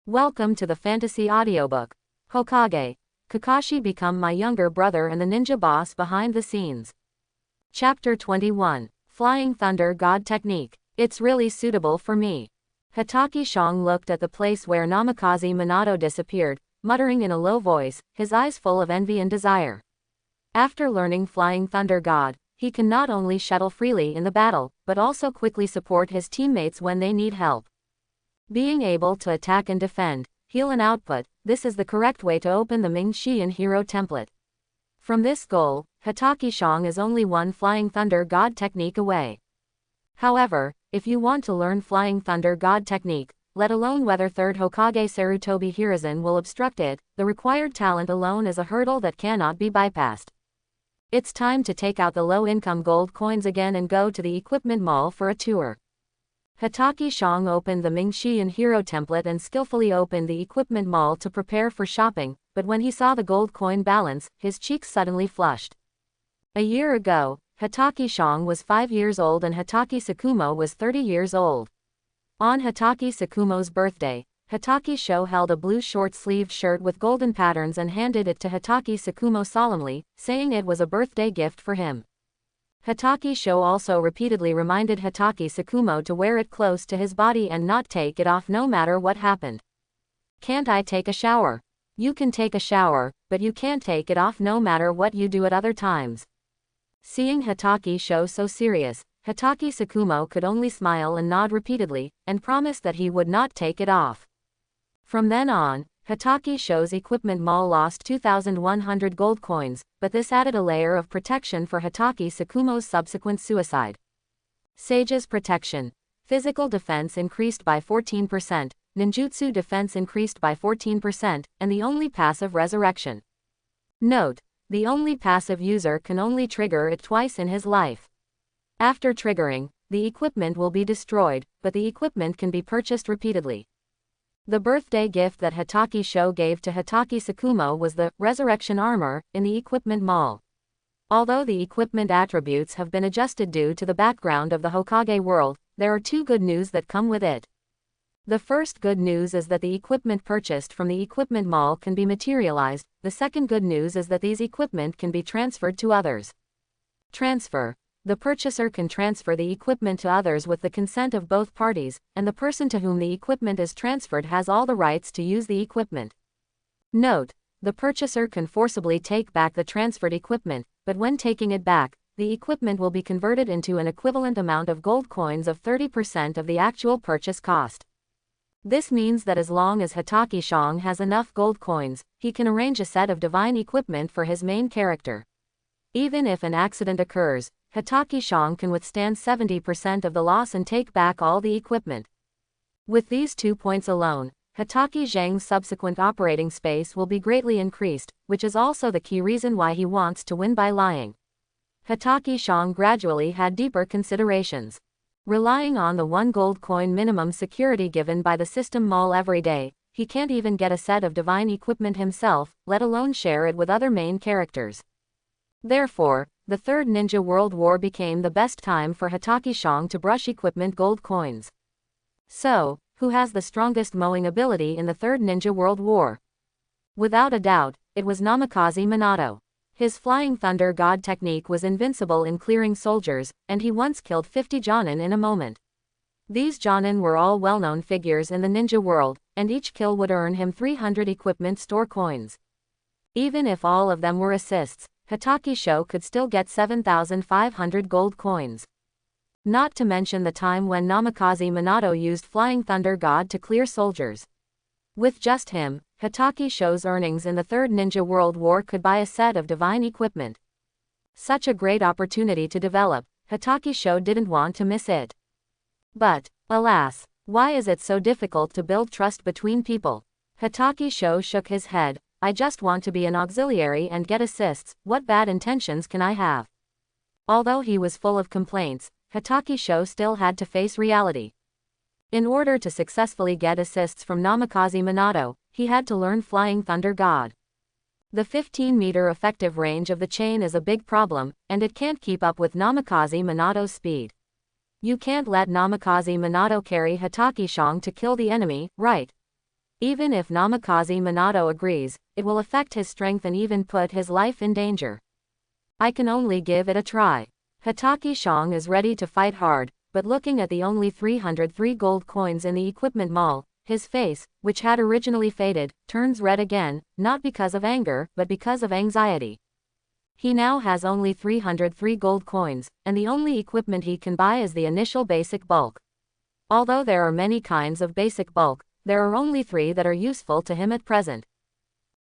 Welcome to the fantasy audiobook. Hokage. Kakashi become my younger brother and the ninja boss behind the scenes. Chapter 21. Flying Thunder God Technique. It's really suitable for me. Hatake Shang looked at the place where Namikaze Minato disappeared, muttering in a low voice, his eyes full of envy and desire. After learning Flying Thunder God, he can not only shuttle freely in the battle, but also quickly support his teammates when they need help. Being able to attack and defend, heal and output, this is the correct way to open the Ming Xian hero template. From this goal, Hatake Shang is only one Flying Thunder God technique away. However, if you want to learn Flying Thunder God technique, let alone whether third Hokage Sarutobi Hiruzen will obstruct it, the required talent alone is a hurdle that cannot be bypassed. It's time to take out the low-income gold coins again and go to the equipment mall for a tour. Hatake Shang opened the Ming Xian hero template and skillfully opened the equipment mall to prepare for shopping, but when he saw the gold coin balance, his cheeks suddenly flushed. A year ago, Hatake Shang was 5 years old and Hatake Sakumo was 30 years old. On Hatake Sakumo's birthday, Hatake Sho held a blue short-sleeved shirt with golden patterns and handed it to Hatake Sakumo solemnly, saying it was a birthday gift for him. Hatake Sho also repeatedly reminded Hatake Sakumo to wear it close to his body and not take it off no matter what happened. Can't I take a shower? You can take a shower, but you can't take it off no matter what you do at other times. Seeing Hatake Sho so serious, Hatake Sakumo could only smile and nod repeatedly, and promised that he would not take it off. From then on, Hatake Sho's equipment mall lost 2,100 gold coins, but this added a layer of protection for Hatake Sakumo's subsequent suicide. Sage's protection. Physical defense increased by 14%, ninjutsu defense increased by 14%, and the only passive resurrection. Note: the only passive user can only trigger it twice in his life. After triggering, the equipment will be destroyed, but the equipment can be purchased repeatedly. The birthday gift that Hatake Sho gave to Hatake Sakumo was the Resurrection Armor in the equipment mall. Although the equipment attributes have been adjusted due to the background of the Hokage world, there are two good news that come with it. The first good news is that the equipment purchased from the equipment mall can be materialized. The second good news is that these equipment can be transferred to others. Transfer. The purchaser can transfer the equipment to others with the consent of both parties, and the person to whom the equipment is transferred has all the rights to use the equipment. Note: the purchaser can forcibly take back the transferred equipment, but when taking it back, the equipment will be converted into an equivalent amount of gold coins of 30% of the actual purchase cost. This means that as long as Hatake Shang has enough gold coins, he can arrange a set of divine equipment for his main character. Even if an accident occurs, Hatake Shang can withstand 70% of the loss and take back all the equipment. With these 2 points alone, Hatake Zhang's subsequent operating space will be greatly increased, which is also the key reason why he wants to win by lying. Hatake Shang gradually had deeper considerations. Relying on the 1 gold coin minimum security given by the system mall every day, he can't even get a set of divine equipment himself, let alone share it with other main characters. Therefore, the Third Ninja World War became the best time for Hatake Shang to brush equipment gold coins. So, who has the strongest mowing ability in the Third Ninja World War? Without a doubt, it was Namikaze Minato. His Flying Thunder God technique was invincible in clearing soldiers, and he once killed 50 Jonin in a moment. These Jonin were all well-known figures in the ninja world, and each kill would earn him 300 equipment store coins. Even if all of them were assists, Hatake Sho could still get 7,500 gold coins. Not to mention the time when Namikaze Minato used Flying Thunder God to clear soldiers. With just him, Hatake Sho's earnings in the Third Ninja World War could buy a set of divine equipment. Such a great opportunity to develop, Hatake Sho didn't want to miss it. But, alas, why is it so difficult to build trust between people? Hatake Sho shook his head. I just want to be an auxiliary and get assists, what bad intentions can I have? Although he was full of complaints, Hatake Sho still had to face reality. In order to successfully get assists from Namikaze Minato, he had to learn Flying Thunder God. The 15-meter effective range of the chain is a big problem, and it can't keep up with Namikaze Minato's speed. You can't let Namikaze Minato carry Hatake Shang to kill the enemy, right? Even if Namikaze Minato agrees, it will affect his strength and even put his life in danger. I can only give it a try. Hatake Shong is ready to fight hard, but looking at the only 303 gold coins in the equipment mall, his face, which had originally faded, turns red again, not because of anger, but because of anxiety. He now has only 303 gold coins, and the only equipment he can buy is the initial basic bulk. Although there are many kinds of basic bulk, there are only 3 that are useful to him at present.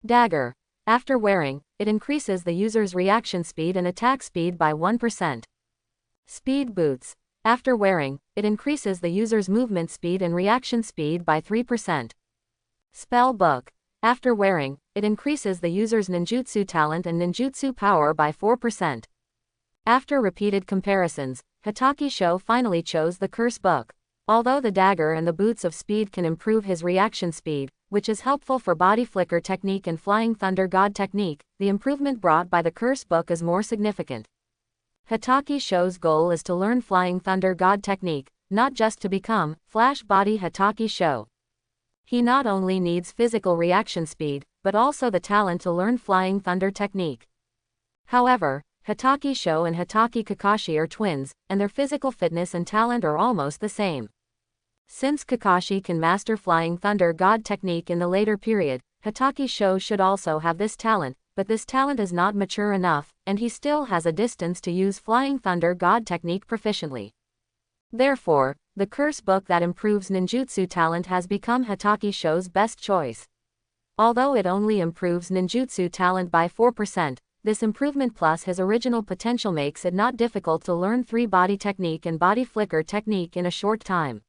Dagger. After wearing, it increases the user's reaction speed and attack speed by 1%. Speed boots. After wearing, it increases the user's movement speed and reaction speed by 3%. Spell book. After wearing, it increases the user's ninjutsu talent and ninjutsu power by 4%. After repeated comparisons, Hatake Sho finally chose the curse book. Although the dagger and the boots of speed can improve his reaction speed, which is helpful for body flicker technique and flying thunder god technique, the improvement brought by the curse book is more significant. Hatake Sho's goal is to learn flying thunder god technique, not just to become Flash Body Hatake Sho. He not only needs physical reaction speed, but also the talent to learn flying thunder technique. However, Hatake Sho and Hatake Kakashi are twins, and their physical fitness and talent are almost the same. Since Kakashi can master flying thunder god technique in the later period, Hatake Sho should also have this talent, but this talent is not mature enough, and he still has a distance to use flying thunder god technique proficiently. Therefore, the curse book that improves ninjutsu talent has become Hatake Sho's best choice. Although it only improves ninjutsu talent by 4%, this improvement plus his original potential makes it not difficult to learn 3 body technique and body flicker technique in a short time.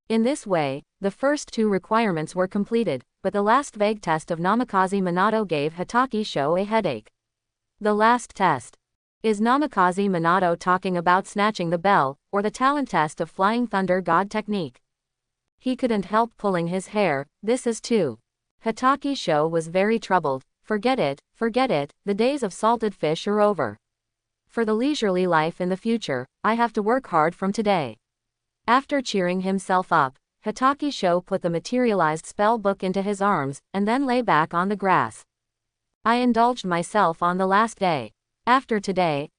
In this way, the first 2 requirements were completed, but the last vague test of Namikaze Minato gave Hatake Sho a headache. The last test. Is Namikaze Minato talking about snatching the bell, or the talent test of flying thunder god technique? He couldn't help pulling his hair. This is too. Hatake Sho was very troubled. Forget it, the days of salted fish are over. For the leisurely life in the future, I have to work hard from today. After cheering himself up, Hatake Sho put the materialized spell book into his arms, and then lay back on the grass. I indulged myself on the last day. After today,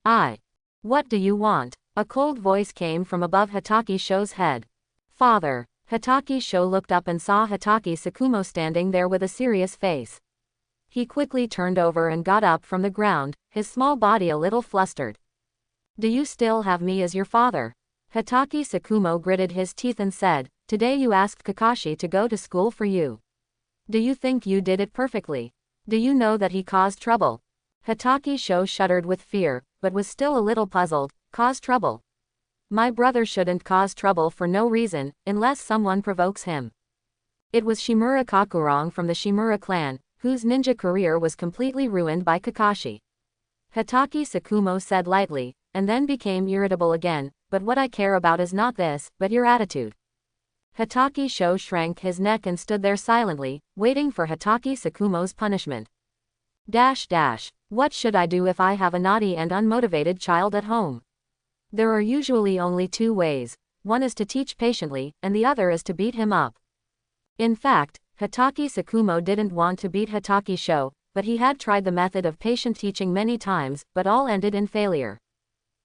What do you want? A cold voice came from above Hatake Sho's head. Father. Hatake Sho looked up and saw Hatake Tsukumo standing there with a serious face. He quickly turned over and got up from the ground, his small body a little flustered. Do you still have me as your father? Hatake Tsukumo gritted his teeth and said, today you asked Kakashi to go to school for you. Do you think you did it perfectly? Do you know that he caused trouble? Hatake Sho shuddered with fear, but was still a little puzzled. Cause trouble? My brother shouldn't cause trouble for no reason, unless someone provokes him. It was Shimura Kakurong from the Shimura clan, whose ninja career was completely ruined by Kakashi. Hatake Tsukumo said lightly, and then became irritable again, but what I care about is not this, but your attitude. Hatake Sho shrank his neck and stood there silently, waiting for Hatake Tsukumo's punishment. What should I do if I have a naughty and unmotivated child at home? There are usually only 2 ways. One is to teach patiently, and the other is to beat him up. In fact, Hatake Tsukumo didn't want to beat Hatake Sho, but he had tried the method of patient teaching many times, but all ended in failure.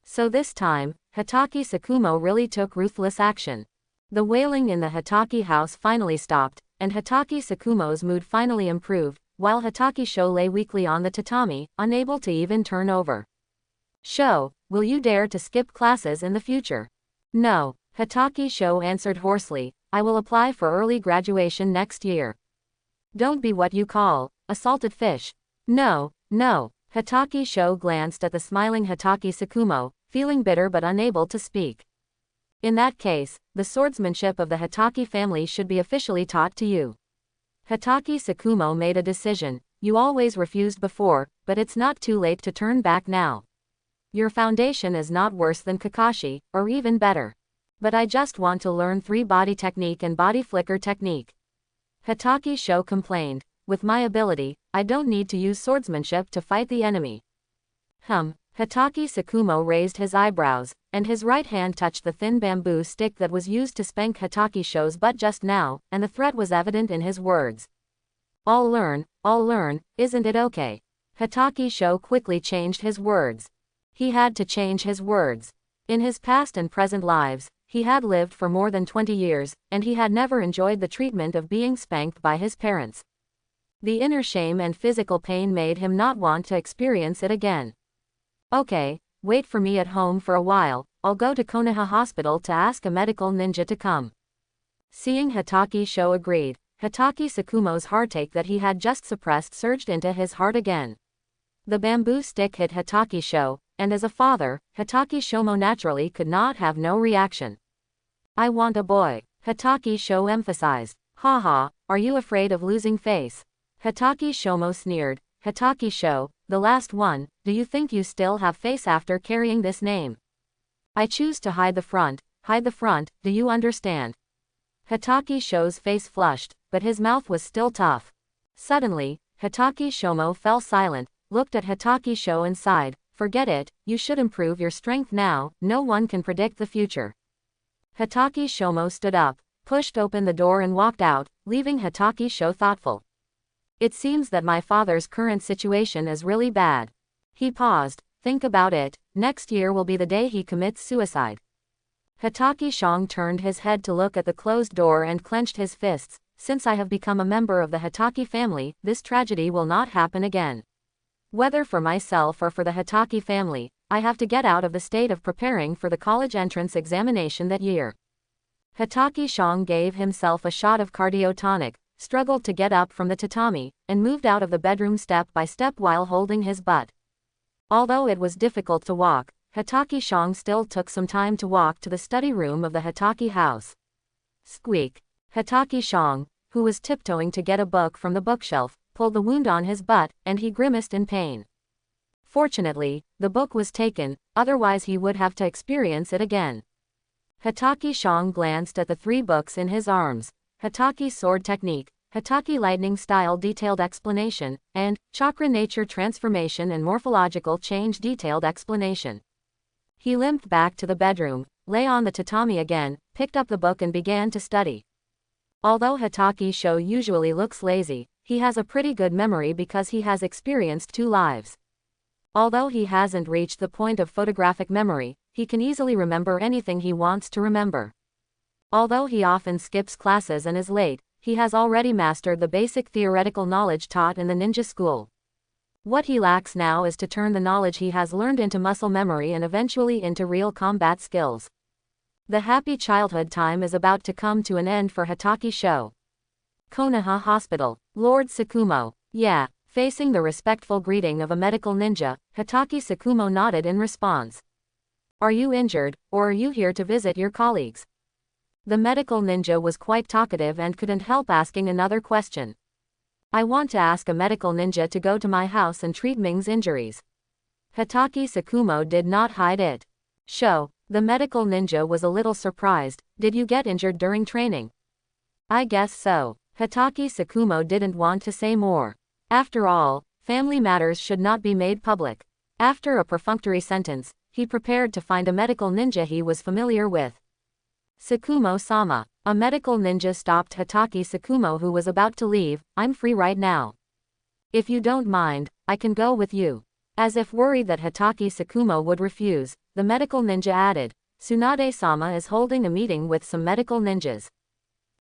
So this time, Hatake Tsukumo really took ruthless action. The wailing in the Hatake house finally stopped, and Hatake Tsukumo's mood finally improved, while Hatake Sho lay weakly on the tatami, unable to even turn over. Sho, will you dare to skip classes in the future? No, Hatake Sho answered hoarsely, I will apply for early graduation next year. Don't be what you call a salted fish. No. Hatake Sho glanced at the smiling Hatake Tsukumo, feeling bitter but unable to speak. In that case, the swordsmanship of the Hatake family should be officially taught to you. Hatake Tsukumo made a decision. You always refused before, but it's not too late to turn back now. Your foundation is not worse than Kakashi, or even better. But I just want to learn 3 body technique and body flicker technique. Hatake Sho complained, with my ability, I don't need to use swordsmanship to fight the enemy. Hitachi Sakumo raised his eyebrows, and his right hand touched the thin bamboo stick that was used to spank Hitachi Sho's butt just now, and the threat was evident in his words. I'll learn, isn't it okay? Hitachi Sho quickly changed his words. He had to change his words. In his past and present lives, he had lived for more than 20 years, and he had never enjoyed the treatment of being spanked by his parents. The inner shame and physical pain made him not want to experience it again. Okay, wait for me at home for a while, I'll go to Konoha Hospital to ask a medical ninja to come. Seeing Hitachi Sho agreed, Hitachi Sakumo's heartache that he had just suppressed surged into his heart again. The bamboo stick hit Hitachi Sho, and as a father, Hitachi Shomo naturally could not have no reaction. I want a boy, Hitachi Sho emphasized. Haha, are you afraid of losing face? Hitachi Shomo sneered. Hitachi Sho, the last one, do you think you still have face after carrying this name? I choose to hide the front, do you understand? Hitachi Sho's face flushed, but his mouth was still tough. Suddenly, Hitachi Shomo fell silent, looked at Hitachi Sho and sighed. Forget it, you should improve your strength now, no one can predict the future. Hitachi Shomo stood up, pushed open the door and walked out, leaving Hitachi Sho thoughtful. It seems that my father's current situation is really bad. He paused. Think about it, next year will be the day he commits suicide. Hitachi Shong turned his head to look at the closed door and clenched his fists. Since I have become a member of the Hitachi family, this tragedy will not happen again. Whether for myself or for the Hitachi family, I have to get out of the state of preparing for the college entrance examination that year. Hitachi Shong gave himself a shot of cardio tonic, struggled to get up from the tatami, and moved out of the bedroom step by step while holding his butt. Although it was difficult to walk, Hitachi Shong still took some time to walk to the study room of the Hitachi house. Squeak. Hitachi Shong, who was tiptoeing to get a book from the bookshelf, pulled the wound on his butt, and he grimaced in pain. Fortunately, the book was taken, otherwise he would have to experience it again. Hitachi Shong glanced at the 3 books in his arms. Hitachi Sword Technique, Hitachi Lightning Style Detailed Explanation, and Chakra Nature Transformation and Morphological Change Detailed Explanation. He limped back to the bedroom, lay on the tatami again, picked up the book and began to study. Although Hitachi Sho usually looks lazy, he has a pretty good memory because he has experienced 2 lives. Although he hasn't reached the point of photographic memory, he can easily remember anything he wants to remember. Although he often skips classes and is late, he has already mastered the basic theoretical knowledge taught in the ninja school. What he lacks now is to turn the knowledge he has learned into muscle memory and eventually into real combat skills. The happy childhood time is about to come to an end for Hitachi Sho. Konoha Hospital. Lord Sakumo. Yeah. Facing the respectful greeting of a medical ninja, Hitachi Sakumo nodded in response. Are you injured, or are you here to visit your colleagues? The medical ninja was quite talkative and couldn't help asking another question. I want to ask a medical ninja to go to my house and treat Ming's injuries. Hitachi Sakumo did not hide it. Sho, the medical ninja was a little surprised. Did you get injured during training? I guess so. Hitachi Sakumo didn't want to say more. After all, family matters should not be made public. After a perfunctory sentence, he prepared to find a medical ninja he was familiar with. Sakumo-sama. A medical ninja stopped Hitachi Sakumo who was about to leave. I'm free right now. If you don't mind, I can go with you. As if worried that Hitachi Sakumo would refuse, the medical ninja added, Tsunade-sama is holding a meeting with some medical ninjas.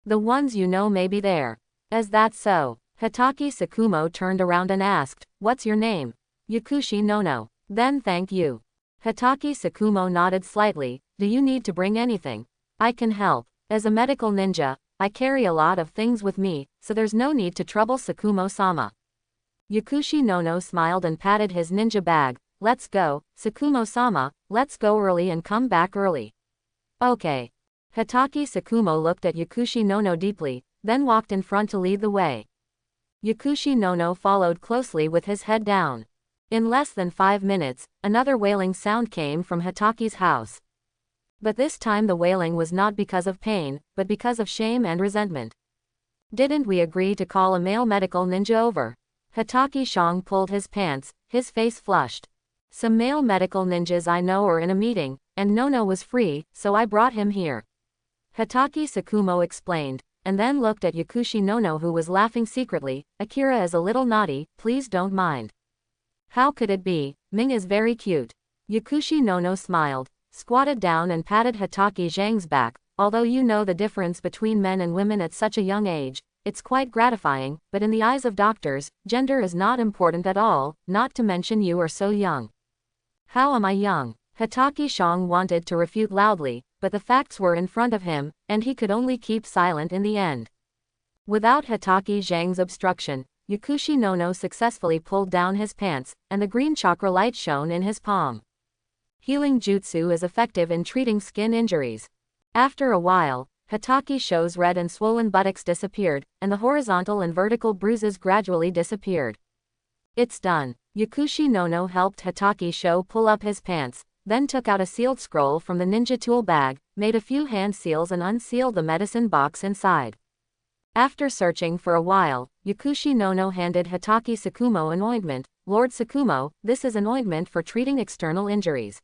The ones you know may be there. Is that so? Hitachi Sakumo turned around and asked, what's your name? Yakushi Nono. Then thank you. Hitachi Sakumo nodded slightly. Do you need to bring anything? I can help. As a medical ninja, I carry a lot of things with me, so there's no need to trouble Sakumo-sama. Yakushi Nono smiled and patted his ninja bag. Let's go, Sakumo-sama, let's go early and come back early. Okay. Hitachi Sakumo looked at Yakushi Nono deeply, then walked in front to lead the way. Yakushi Nono followed closely with his head down. In less than 5 minutes, another wailing sound came from Hitachi's house. But this time the wailing was not because of pain, but because of shame and resentment. Didn't we agree to call a male medical ninja over? Hitachi Shong pulled his pants, his face flushed. Some male medical ninjas I know are in a meeting, and Nono was free, so I brought him here. Hatake Tsukumo explained, and then looked at Yakushi Nono, who was laughing secretly. Akira is a little naughty, please don't mind. How could it be? Ming is very cute. Yakushi Nono smiled, squatted down and patted Hatake Zhang's back. Although you know the difference between men and women at such a young age, it's quite gratifying, but in the eyes of doctors, gender is not important at all, not to mention you are so young. How am I young? Hatake Zhang wanted to refute loudly, but the facts were in front of him, and he could only keep silent in the end. Without Hatake Zhang's obstruction, Yakushi Nono successfully pulled down his pants, and the green chakra light shone in his palm. Healing jutsu is effective in treating skin injuries. After a while, Hatake Sho's red and swollen buttocks disappeared, and the horizontal and vertical bruises gradually disappeared. It's done. Yakushi Nono helped Hatake Sho pull up his pants, then took out a sealed scroll from the ninja tool bag, made a few hand seals and unsealed the medicine box inside. After searching for a while, Yakushi Nono handed Hatake Tsukumo an ointment. Lord Tsukumo, this is an ointment for treating external injuries.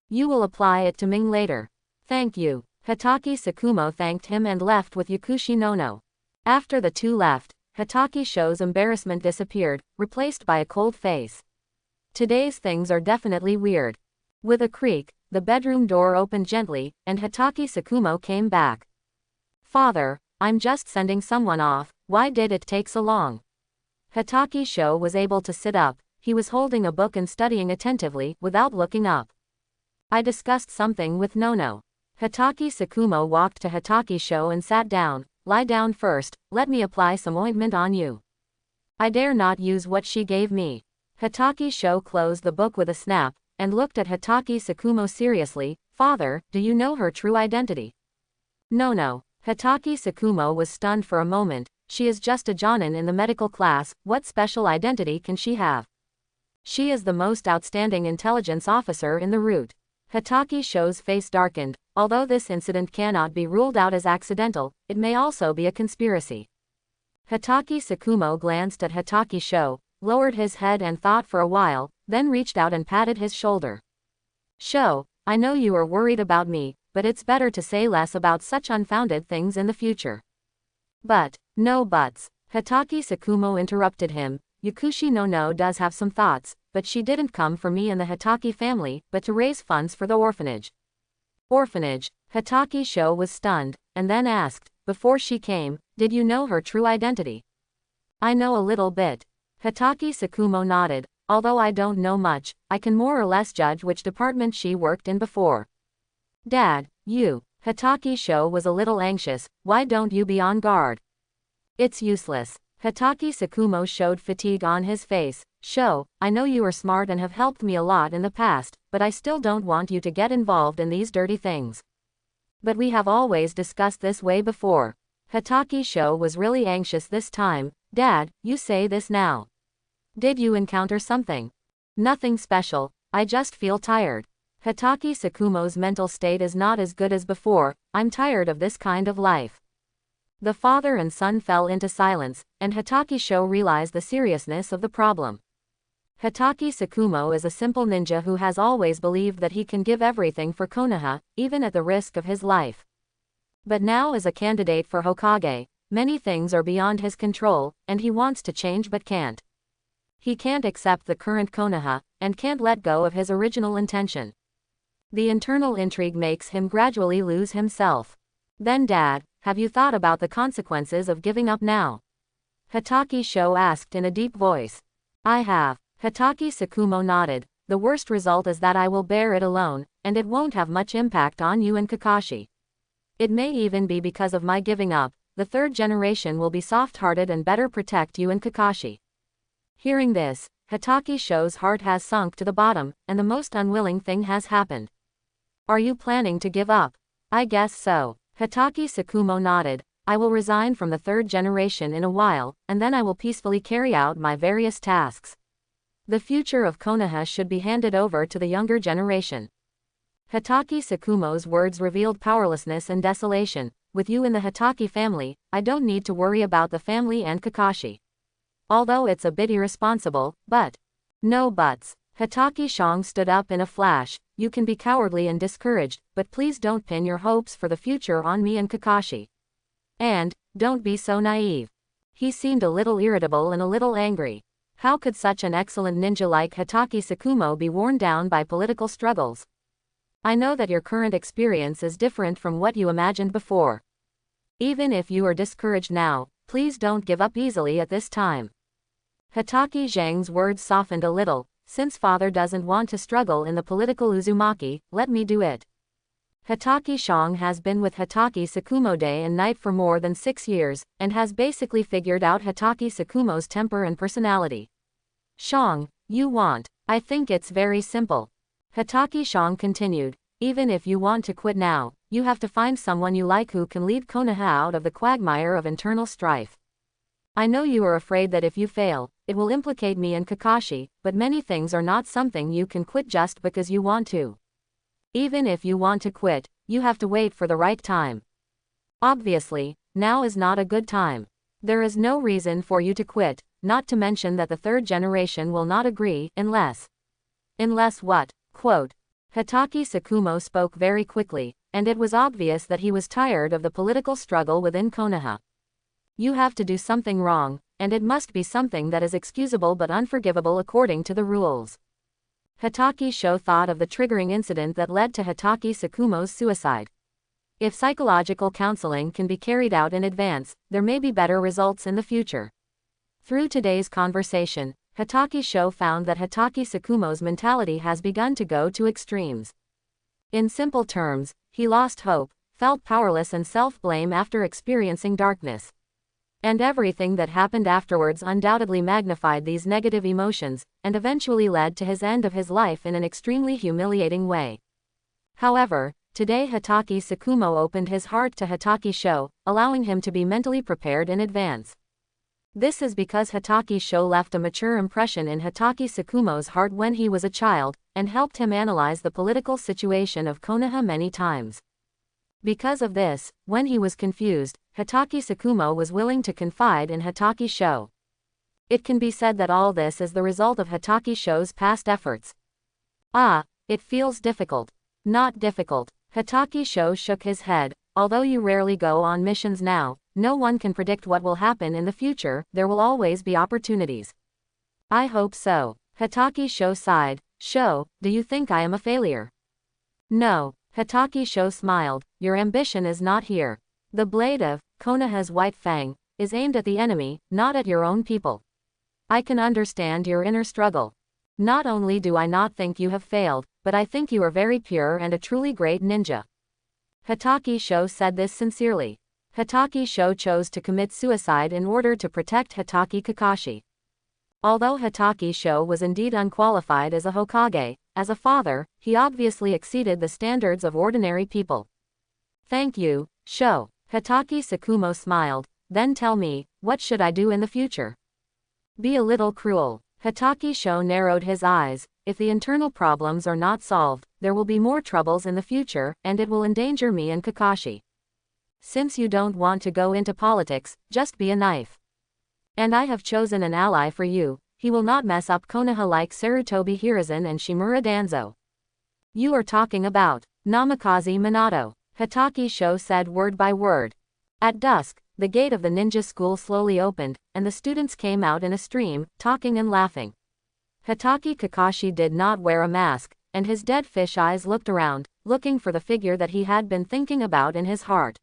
You will apply it to Ming later. Thank you. Hatake Tsukumo thanked him and left with Yakushi Nono. After the two left, Hatake Sho's embarrassment disappeared, replaced by a cold face. Today's things are definitely weird. With a creak, the bedroom door opened gently, and Hatake Tsukumo came back. Father, I'm just sending someone off, why did it take so long? Hatake Sho was able to sit up, he was holding a book and studying attentively, without looking up. I discussed something with Nono. Hatake Tsukumo walked to Hatake Sho and sat down. Lie down first, let me apply some ointment on you. I dare not use what she gave me. Hatake Sho closed the book with a snap, and looked at Hatake Tsukumo seriously. Father, do you know her true identity? No. Hatake Tsukumo was stunned for a moment. She is just a jonin in the medical class, what special identity can she have? She is the most outstanding intelligence officer in the route. Hatake Sho's face darkened. Although this incident cannot be ruled out as accidental, it may also be a conspiracy. Hatake Tsukumo glanced at Hatake Sho, lowered his head and thought for a while, then reached out and patted his shoulder. Sho, I know you are worried about me, but it's better to say less about such unfounded things in the future. But, no buts. Hatake Tsukumo interrupted him. Yakushi Nono does have some thoughts, but she didn't come for me and the Hatake family, but to raise funds for the orphanage. Orphanage? Hatake Sho was stunned, and then asked, before she came, did you know her true identity? I know a little bit. Hatake Tsukumo nodded. Although I don't know much, I can more or less judge which department she worked in before. Dad, you. Hatake Sho was a little anxious. Why don't you be on guard? It's useless. Hatake Tsukumo showed fatigue on his face. Sho, I know you are smart and have helped me a lot in the past, but I still don't want you to get involved in these dirty things. But we have always discussed this way before. Hatake Sho was really anxious this time. Dad, you say this now. Did you encounter something? Nothing special, I just feel tired. Hatake Tsukumo's mental state is not as good as before. I'm tired of this kind of life. The father and son fell into silence, and Hatake Sho realized the seriousness of the problem. Hatake Tsukumo is a simple ninja who has always believed that he can give everything for Konoha, even at the risk of his life. But now as a candidate for Hokage, many things are beyond his control, and he wants to change but can't. He can't accept the current Konoha, and can't let go of his original intention. The internal intrigue makes him gradually lose himself. Then Dad, have you thought about the consequences of giving up now? Hatake Sho asked in a deep voice. I have. Hatake Tsukumo nodded. The worst result is that I will bear it alone, and it won't have much impact on you and Kakashi. It may even be because of my giving up. The third generation will be soft-hearted and better protect you and Kakashi. Hearing this, Hatake Sho's heart has sunk to the bottom, and the most unwilling thing has happened. Are you planning to give up? I guess so. Hatake Tsukumo nodded. I will resign from the third generation in a while, and then I will peacefully carry out my various tasks. The future of Konoha should be handed over to the younger generation. Hatake Tsukumo's words revealed powerlessness and desolation. With you in the Hatake family, I don't need to worry about the family and Kakashi. Although it's a bit irresponsible, but... No buts. Hatake Shong stood up in a flash. You can be cowardly and discouraged, but please don't pin your hopes for the future on me and Kakashi. And, don't be so naive. He seemed a little irritable and a little angry. How could such an excellent ninja like Hatake Tsukumo be worn down by political struggles? I know that your current experience is different from what you imagined before. Even if you are discouraged now, please don't give up easily at this time. Hatake Zhang's words softened a little. Since father doesn't want to struggle in the political Uzumaki, let me do it. Hatake Shong has been with Hatake Tsukumo day and night for more than 6 years, and has basically figured out Hatake Tsukumo's temper and personality. Shong, you want. I think it's very simple. Hatake Shong continued. Even if you want to quit now, you have to find someone you like who can lead Konoha out of the quagmire of internal strife. I know you are afraid that if you fail, it will implicate me and Kakashi, but many things are not something you can quit just because you want to. Even if you want to quit, you have to wait for the right time. Obviously, now is not a good time. There is no reason for you to quit, not to mention that the third generation will not agree, unless what? Quote. Hatake Tsukumo spoke very quickly, and it was obvious that he was tired of the political struggle within Konoha. You have to do something wrong, and it must be something that is excusable but unforgivable according to the rules. Hatake Sho thought of the triggering incident that led to Hatake Tsukumo's suicide. If psychological counseling can be carried out in advance, there may be better results in the future. Through today's conversation, Hatake Sho found that Hatake Tsukumo's mentality has begun to go to extremes. In simple terms, he lost hope, felt powerless and self-blame after experiencing darkness. And everything that happened afterwards undoubtedly magnified these negative emotions, and eventually led to his end of his life in an extremely humiliating way. However, today Hatake Tsukumo opened his heart to Hatake Sho, allowing him to be mentally prepared in advance. This is because Hatake Sho left a mature impression in Hatake Tsukumo's heart when he was a child, and helped him analyze the political situation of Konoha many times. Because of this, when he was confused, Hatake Tsukumo was willing to confide in Hatake Sho. It can be said that all this is the result of Hatake Sho's past efforts. Ah, it feels difficult. Not difficult. Hatake Sho shook his head. Although you rarely go on missions now, no one can predict what will happen in the future, there will always be opportunities. I hope so. Hatake Sho sighed. Sho, do you think I am a failure? No. Hatake Sho smiled. Your ambition is not here. The blade of Konoha's White Fang is aimed at the enemy, not at your own people. I can understand your inner struggle. Not only do I not think you have failed, but I think you are very pure and a truly great ninja. Hatake Sho said this sincerely. Hatake Sho chose to commit suicide in order to protect Hatake Kakashi. Although Hatake Sho was indeed unqualified as a Hokage, as a father, he obviously exceeded the standards of ordinary people. Thank you, Sho. Hatake Tsukumo smiled. Then tell me, what should I do in the future? Be a little cruel. Hatake Sho narrowed his eyes. If the internal problems are not solved, there will be more troubles in the future, and it will endanger me and Kakashi. Since you don't want to go into politics, just be a knife. And I have chosen an ally for you. He will not mess up Konoha like Sarutobi Hiruzen and Shimura Danzo. You are talking about Namikaze Minato. Hatake Sho said word by word. At dusk, the gate of the ninja school slowly opened, and the students came out in a stream, talking and laughing. Hatake Kakashi did not wear a mask, and his dead fish eyes looked around, looking for the figure that he had been thinking about in his heart.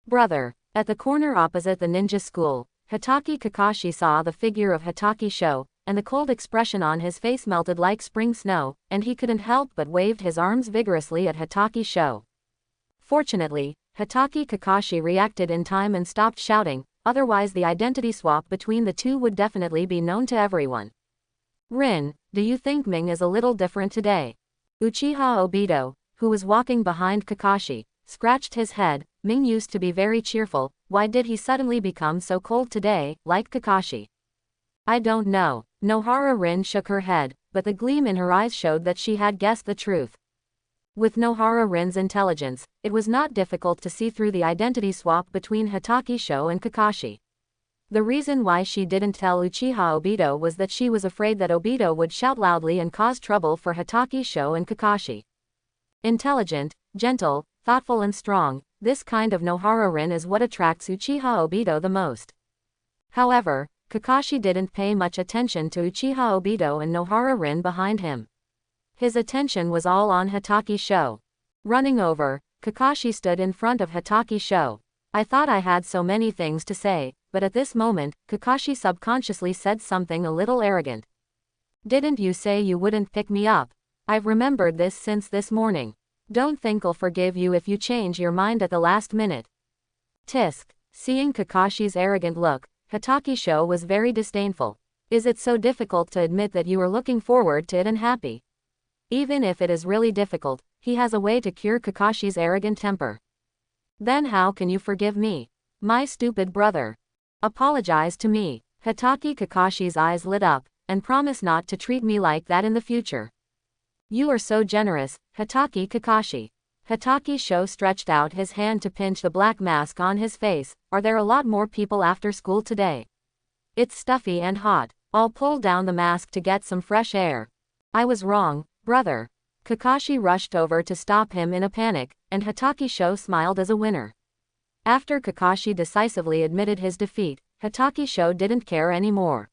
Brother. At the corner opposite the ninja school, Hatake Kakashi saw the figure of Hatake Sho, and the cold expression on his face melted like spring snow, and he couldn't help but waved his arms vigorously at Hatake Sho. Fortunately, Hatake Kakashi reacted in time and stopped shouting, otherwise the identity swap between the two would definitely be known to everyone. Rin, do you think Ming is a little different today? Uchiha Obito, who was walking behind Kakashi, scratched his head. Ming used to be very cheerful, why did he suddenly become so cold today, like Kakashi? I don't know. Nohara Rin shook her head, but the gleam in her eyes showed that she had guessed the truth. With Nohara Rin's intelligence, it was not difficult to see through the identity swap between Hatake Sho and Kakashi. The reason why she didn't tell Uchiha Obito was that she was afraid that Obito would shout loudly and cause trouble for Hatake Sho and Kakashi. Intelligent, gentle, thoughtful and strong, this kind of Nohara-rin is what attracts Uchiha Obito the most. However, Kakashi didn't pay much attention to Uchiha Obito and Nohara-rin behind him. His attention was all on Hatake Sho. Running over, Kakashi stood in front of Hatake Sho. I thought I had so many things to say, but at this moment, Kakashi subconsciously said something a little arrogant. Didn't you say you wouldn't pick me up? I've remembered this since this morning. Don't think I'll forgive you if you change your mind at the last minute. Tisk. Seeing Kakashi's arrogant look, Hatake Sho was very disdainful. Is it so difficult to admit that you are looking forward to it and happy? Even if it is really difficult, he has a way to cure Kakashi's arrogant temper. Then how can you forgive me? My stupid brother. Apologize to me. Hatake Kakashi's eyes lit up, and promise not to treat me like that in the future. You are so generous, Hatake Kakashi. Hatake Sho stretched out his hand to pinch the black mask on his face. Are there a lot more people after school today? It's stuffy and hot. I'll pull down the mask to get some fresh air. I was wrong, brother. Kakashi rushed over to stop him in a panic, and Hatake Sho smiled as a winner. After Kakashi decisively admitted his defeat, Hatake Sho didn't care anymore.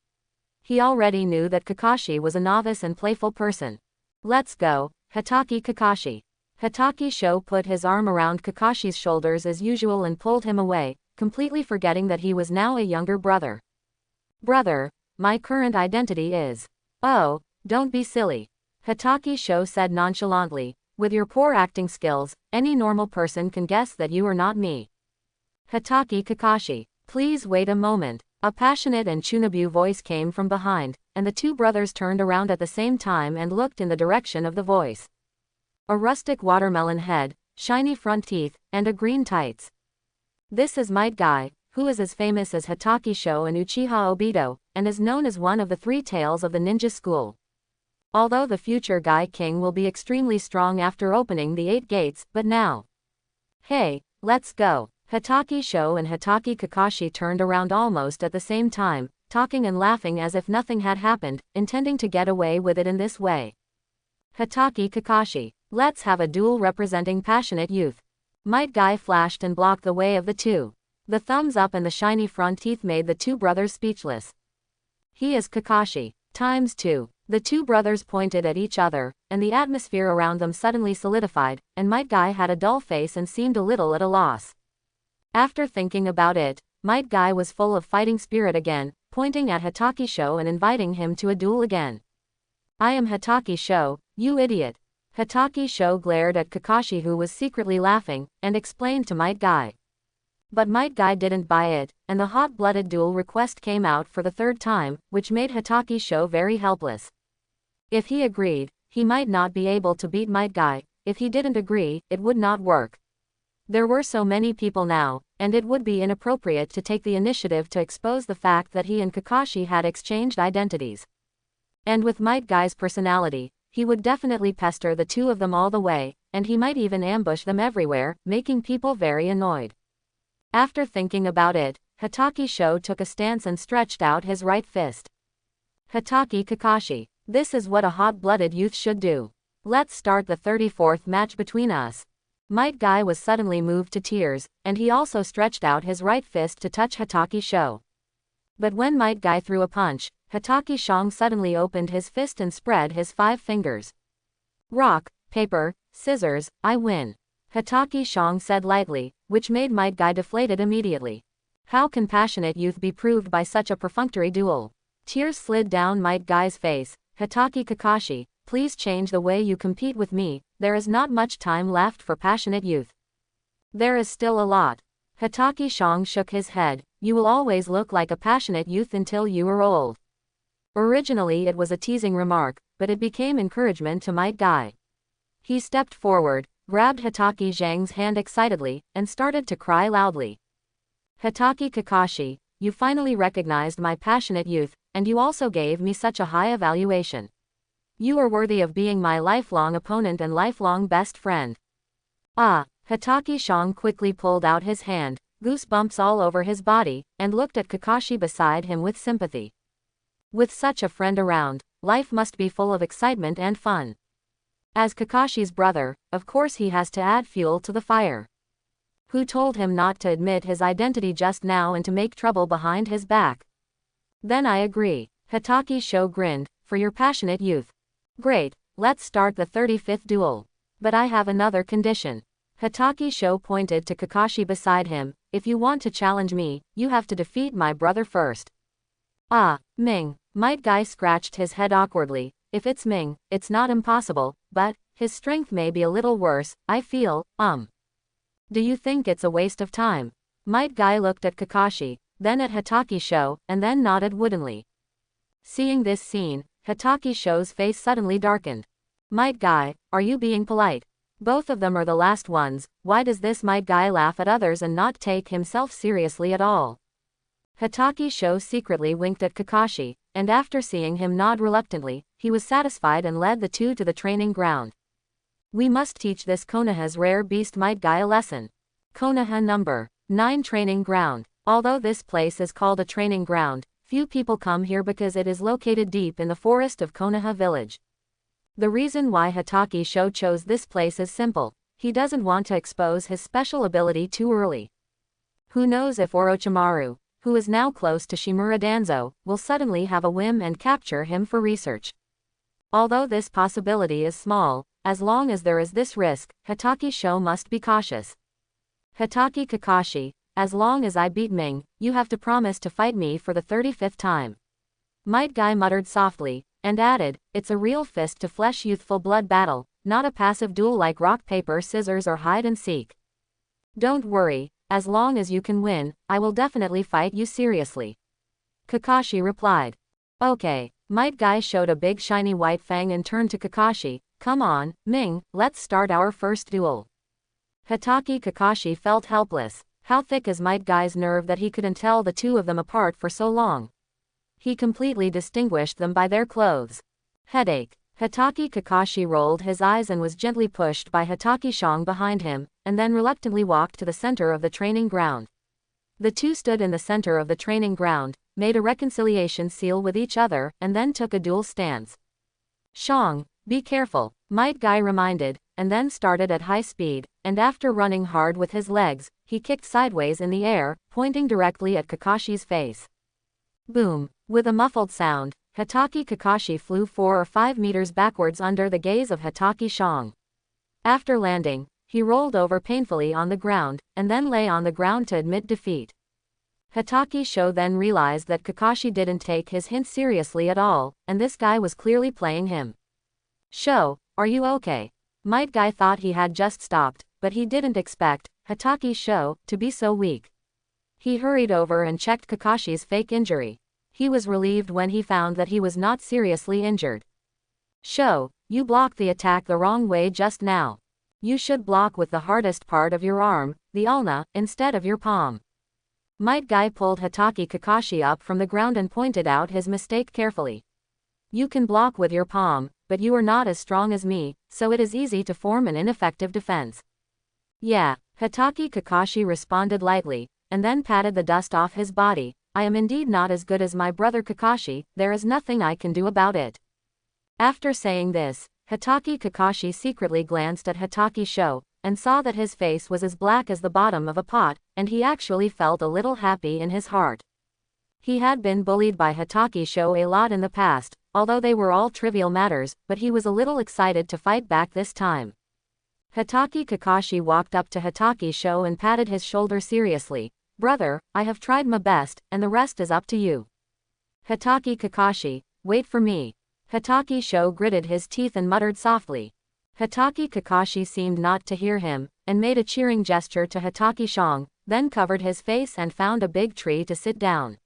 He already knew that Kakashi was a novice and playful person. Let's go, Hatake Kakashi. Hatake Sho put his arm around Kakashi's shoulders as usual and pulled him away, completely forgetting that he was now a younger brother. Brother, my current identity is. Oh, don't be silly. Hatake Sho said nonchalantly, with your poor acting skills, any normal person can guess that you are not me. Hatake Kakashi, please wait a moment. A passionate and Chunobu voice came from behind, and the two brothers turned around at the same time and looked in the direction of the voice. A rustic watermelon head, shiny front teeth, and a green tights. This is Might Guy, who is as famous as Hatake Sho and Uchiha Obito, and is known as one of the three tails of the ninja school. Although the future Guy King will be extremely strong after opening the 8 gates, but now. Hey, let's go. Hatake Sho and Hatake Kakashi turned around almost at the same time, talking and laughing as if nothing had happened, intending to get away with it in this way. Hatake Kakashi, let's have a duel representing passionate youth. Might Guy flashed and blocked the way of the two. The thumbs up and the shiny front teeth made the two brothers speechless. He is Kakashi, ×2. The two brothers pointed at each other, and the atmosphere around them suddenly solidified, and Might Guy had a dull face and seemed a little at a loss. After thinking about it, Might Guy was full of fighting spirit again, pointing at Hatake Sho and inviting him to a duel again. I am Hatake Sho, you idiot. Hatake Sho glared at Kakashi, who was secretly laughing, and explained to Might Guy. But Might Guy didn't buy it, and the hot-blooded duel request came out for the third time, which made Hatake Sho very helpless. If he agreed, he might not be able to beat Might Guy. If he didn't agree, it would not work. There were so many people now, and it would be inappropriate to take the initiative to expose the fact that he and Kakashi had exchanged identities. And with Might Guy's personality, he would definitely pester the two of them all the way, and he might even ambush them everywhere, making people very annoyed. After thinking about it, Hatake Sho took a stance and stretched out his right fist. Hatake Kakashi, this is what a hot-blooded youth should do. Let's start the 34th match between us. Might Guy was suddenly moved to tears, and he also stretched out his right fist to touch Hatake Sho. But when Might Guy threw a punch, Hatake Sho suddenly opened his fist and spread his 5 fingers. Rock, paper, scissors, I win. Hatake Sho said lightly, which made Might Guy deflated immediately. How can passionate youth be proved by such a perfunctory duel? Tears slid down Might Guy's face. Hatake Kakashi, please change the way you compete with me, there is not much time left for passionate youth. There is still a lot. Hatake Sho shook his head, you will always look like a passionate youth until you are old. Originally it was a teasing remark, but it became encouragement to Might Guy. He stepped forward, grabbed Hatake Zhang's hand excitedly, and started to cry loudly. Hatake Kakashi, you finally recognized my passionate youth, and you also gave me such a high evaluation. You are worthy of being my lifelong opponent and lifelong best friend. Ah, Hatake Sho quickly pulled out his hand, goosebumps all over his body, and looked at Kakashi beside him with sympathy. With such a friend around, life must be full of excitement and fun. As Kakashi's brother, of course he has to add fuel to the fire. Who told him not to admit his identity just now and to make trouble behind his back? Then I agree. Hatake Sho grinned, for your passionate youth. Great, let's start the 35th duel. But I have another condition. Hatake Sho pointed to Kakashi beside him. If you want to challenge me, you have to defeat my brother first. Ah, Ming. Might Guy scratched his head awkwardly. If it's Ming, it's not impossible, but his strength may be a little worse, I feel. Do you think it's a waste of time? Might Guy looked at Kakashi, then at Hatake Sho, and then nodded woodenly. Seeing this scene, Hatake Sho's face suddenly darkened. Might Guy, are you being polite? Both of them are the last ones. Why does this Might Guy laugh at others and not take himself seriously at all? Hatake Sho secretly winked at Kakashi, and after seeing him nod reluctantly, he was satisfied and led the two to the training ground. We must teach this Konoha's rare beast Might Guy a lesson. Konoha number 9 training ground. Although this place is called a training ground, few people come here because it is located deep in the forest of Konoha village. The reason why Hatake Sho chose this place is simple. He doesn't want to expose his special ability too early. Who knows if Orochimaru, who is now close to Shimura Danzo, will suddenly have a whim and capture him for research. Although this possibility is small, as long as there is this risk, Hatake Sho must be cautious. Hatake Kakashi, as long as I beat Ming, you have to promise to fight me for the 35th time. Might Guy muttered softly, and added, it's a real fist-to-flesh youthful blood battle, not a passive duel like rock paper scissors or hide and seek. Don't worry, as long as you can win, I will definitely fight you seriously. Kakashi replied. Okay. Might Guy showed a big shiny white fang and turned to Kakashi. Come on, Ming, let's start our first duel. Hatake Kakashi felt helpless. How thick is Might Guy's nerve that he couldn't tell the two of them apart for so long? He completely distinguished them by their clothes. Headache. Hatake Kakashi rolled his eyes and was gently pushed by Hatake Shong behind him, and then reluctantly walked to the center of the training ground. The two stood in the center of the training ground, made a reconciliation seal with each other, and then took a duel stance. Shong, be careful, Might Guy reminded, and then started at high speed, and after running hard with his legs, he kicked sideways in the air, pointing directly at Kakashi's face. Boom! With a muffled sound, Hatake Kakashi flew 4 or 5 meters backwards under the gaze of Hatake Shong. After landing, he rolled over painfully on the ground, and then lay on the ground to admit defeat. Hatake Sho then realized that Kakashi didn't take his hint seriously at all, and this guy was clearly playing him. Sho, are you okay? Might Guy thought he had just stopped, but he didn't expect Hatake Sho to be so weak. He hurried over and checked Kakashi's fake injury. He was relieved when he found that he was not seriously injured. Sho, you blocked the attack the wrong way just now. You should block with the hardest part of your arm, the ulna, instead of your palm. Might Guy pulled Hatake Kakashi up from the ground and pointed out his mistake carefully. You can block with your palm, but you are not as strong as me, so it is easy to form an ineffective defense. Yeah, Hatake Kakashi responded lightly, and then patted the dust off his body. I am indeed not as good as my brother Kakashi, there is nothing I can do about it. After saying this, Hatake Kakashi secretly glanced at Hatake Sho, and saw that his face was as black as the bottom of a pot, and he actually felt a little happy in his heart. He had been bullied by Hatake Sho a lot in the past, although they were all trivial matters, but he was a little excited to fight back this time. Hatake Kakashi walked up to Hatake Sho and patted his shoulder seriously. Brother, I have tried my best, and the rest is up to you. Hatake Kakashi, wait for me. Hatake Sho gritted his teeth and muttered softly. Hatake Kakashi seemed not to hear him, and made a cheering gesture to Hatake Shong, then covered his face and found a big tree to sit down.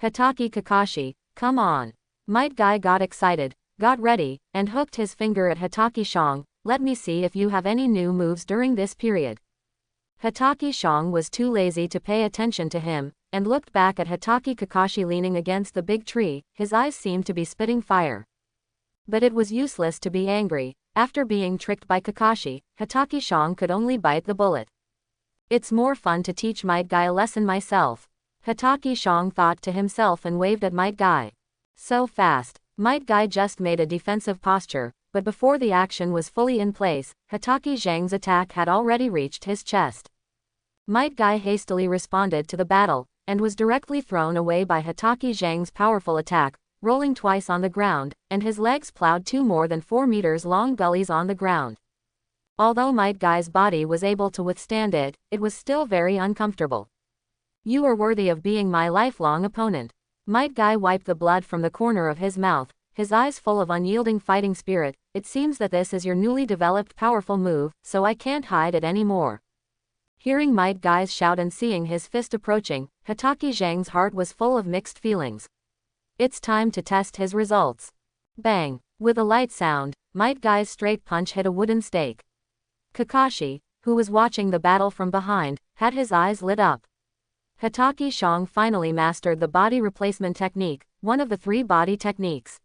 Hatake Kakashi, come on. Might Guy got excited, got ready, and hooked his finger at Hatake Shong. Let me see if you have any new moves during this period. Hatake Shong was too lazy to pay attention to him, and looked back at Hatake Kakashi leaning against the big tree. His eyes seemed to be spitting fire. But it was useless to be angry. After being tricked by Kakashi, Hatake Shong could only bite the bullet. It's more fun to teach Might Guy a lesson myself. Hatake Shang thought to himself and waved at Might Guy. So fast. Might Guy just made a defensive posture, but before the action was fully in place, Hatake Zhang's attack had already reached his chest. Might Guy hastily responded to the battle, and was directly thrown away by Hatake Zhang's powerful attack, rolling twice on the ground, and his legs plowed 2 more than 4 meters long gullies on the ground. Although Might Guy's body was able to withstand it, it was still very uncomfortable. You are worthy of being my lifelong opponent. Might Guy wiped the blood from the corner of his mouth, his eyes full of unyielding fighting spirit. It seems that this is your newly developed powerful move, so I can't hide it anymore. Hearing Might Guy's shout and seeing his fist approaching, Hatake Zhang's heart was full of mixed feelings. It's time to test his results. Bang! With a light sound, Might Guy's straight punch hit a wooden stake. Kakashi, who was watching the battle from behind, had his eyes lit up. Hatake Shang finally mastered the body replacement technique, one of the 3 body techniques.